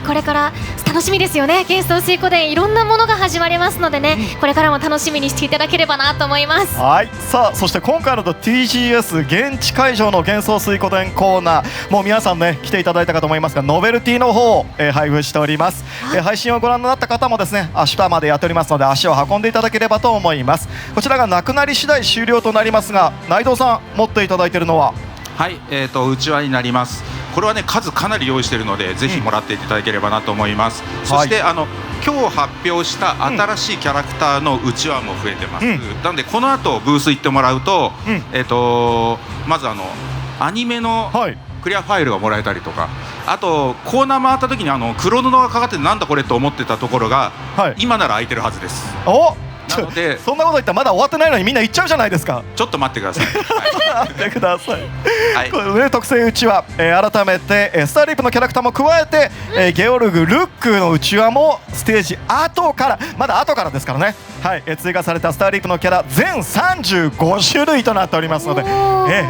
これから楽しみですよね。幻想水湖伝いろんなものが始まりますのでね、これからも楽しみにしていただければなと思います。はいさあそして今回の TGS 現地会場の幻想水湖伝コーナーもう皆さんね来ていただいたかと思いますがノベルティの方を、配布しております。配信をご覧になった方もですね明日までやっておりますので足を運んでいただければと思います。こちらがなくなり次第終了となりますが内藤さん持っていただいているのははい、うちわになります。これはね数かなり用意しているのでぜひもらっていただければなと思います、そして、今日発表した新しいキャラクターのうちわも増えてます、なのでこの後ブース行ってもらうと、まずアニメのクリアファイルがもらえたりとか、あとコーナー回った時に黒布がかかってなんだこれと思ってたところが、今なら空いてるはずです。おなのでそんなこと言ったらまだ終わってないのにみんな行っちゃうじゃないですか。ちょっと待ってください待ってください、これね特製うちわ、改めて、スターリープのキャラクターも加えて、ゲオルグルックのうちわもステージ後からまだ後からですからね、追加されたスターリープのキャラ全35種類となっておりますので、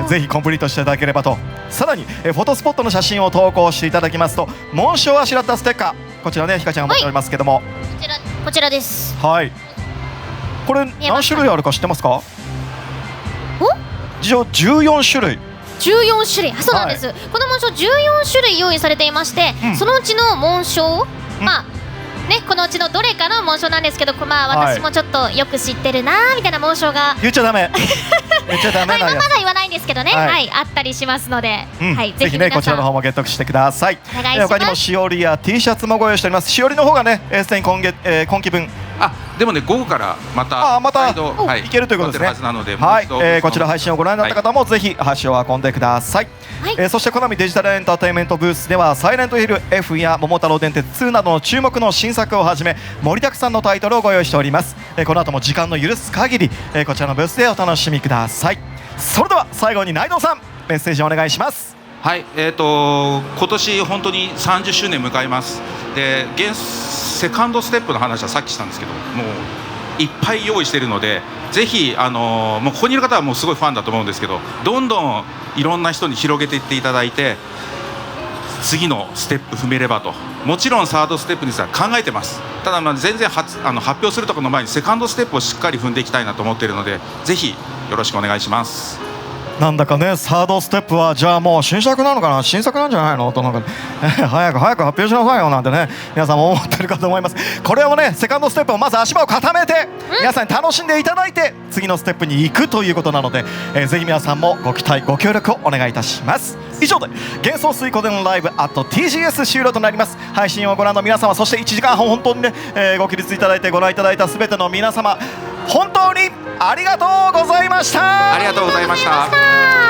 ぜひコンプリートしていただければと。さらに、フォトスポットの写真を投稿していただきますと紋章をあしらったステッカーこちらねひかちゃんが持っておりますけども、こちらです。はいこれ何種類あるか知ってますか？14種類。14種類、そうなんです、この紋章14種類用意されていまして、そのうちの紋章、このうちのどれかの紋章なんですけど、私もちょっとよく知ってるなーみたいな紋章が言っちゃダメ言っちゃダメなやつ、まだ言わないんですけどね、あったりしますので、ぜひねこちらの方もゲットしてください。お願いします。他にもしおりや T シャツもご用意しております。しおりの方がねすでに今期分でもね午後からまたいけるということですね。こちら配信をご覧になった方もぜひ足を運んでください。そしてコナミデジタルエンターテインメントブースではサイレントヒル F や桃太郎電鉄2などの注目の新作をはじめ盛りだくさんのタイトルをご用意しております。この後も時間の許す限りこちらのブースでお楽しみください。それでは最後に内藤さんメッセージをお願いします。はい、今年本当に30周年迎えます。でセカンドステップの話はさっきしたんですけどもういっぱい用意しているのでぜひもうここにいる方はもうすごいファンだと思うんですけどどんどんいろんな人に広げていっていただいて次のステップ踏めればと。もちろんサードステップには考えてます。ただ全然発表するとかの前にセカンドステップをしっかり踏んでいきたいなと思っているのでぜひよろしくお願いします。なんだかねサードステップはじゃあもう新作なのかな新作なんじゃないのとなんか早く発表しなさいよなんてね皆さんも思ってるかと思います。これをねセカンドステップをまず足場を固めて皆さんに楽しんでいただいて次のステップに行くということなので、ぜひ皆さんもご期待ご協力をお願いいたします。以上で幻想水湖でのライブ@TGS 終了となります。配信をご覧の皆様そして1時間半本当にね、ご起立いただいてご覧いただいた全ての皆様本当にありがとうございました。ありがとうございました。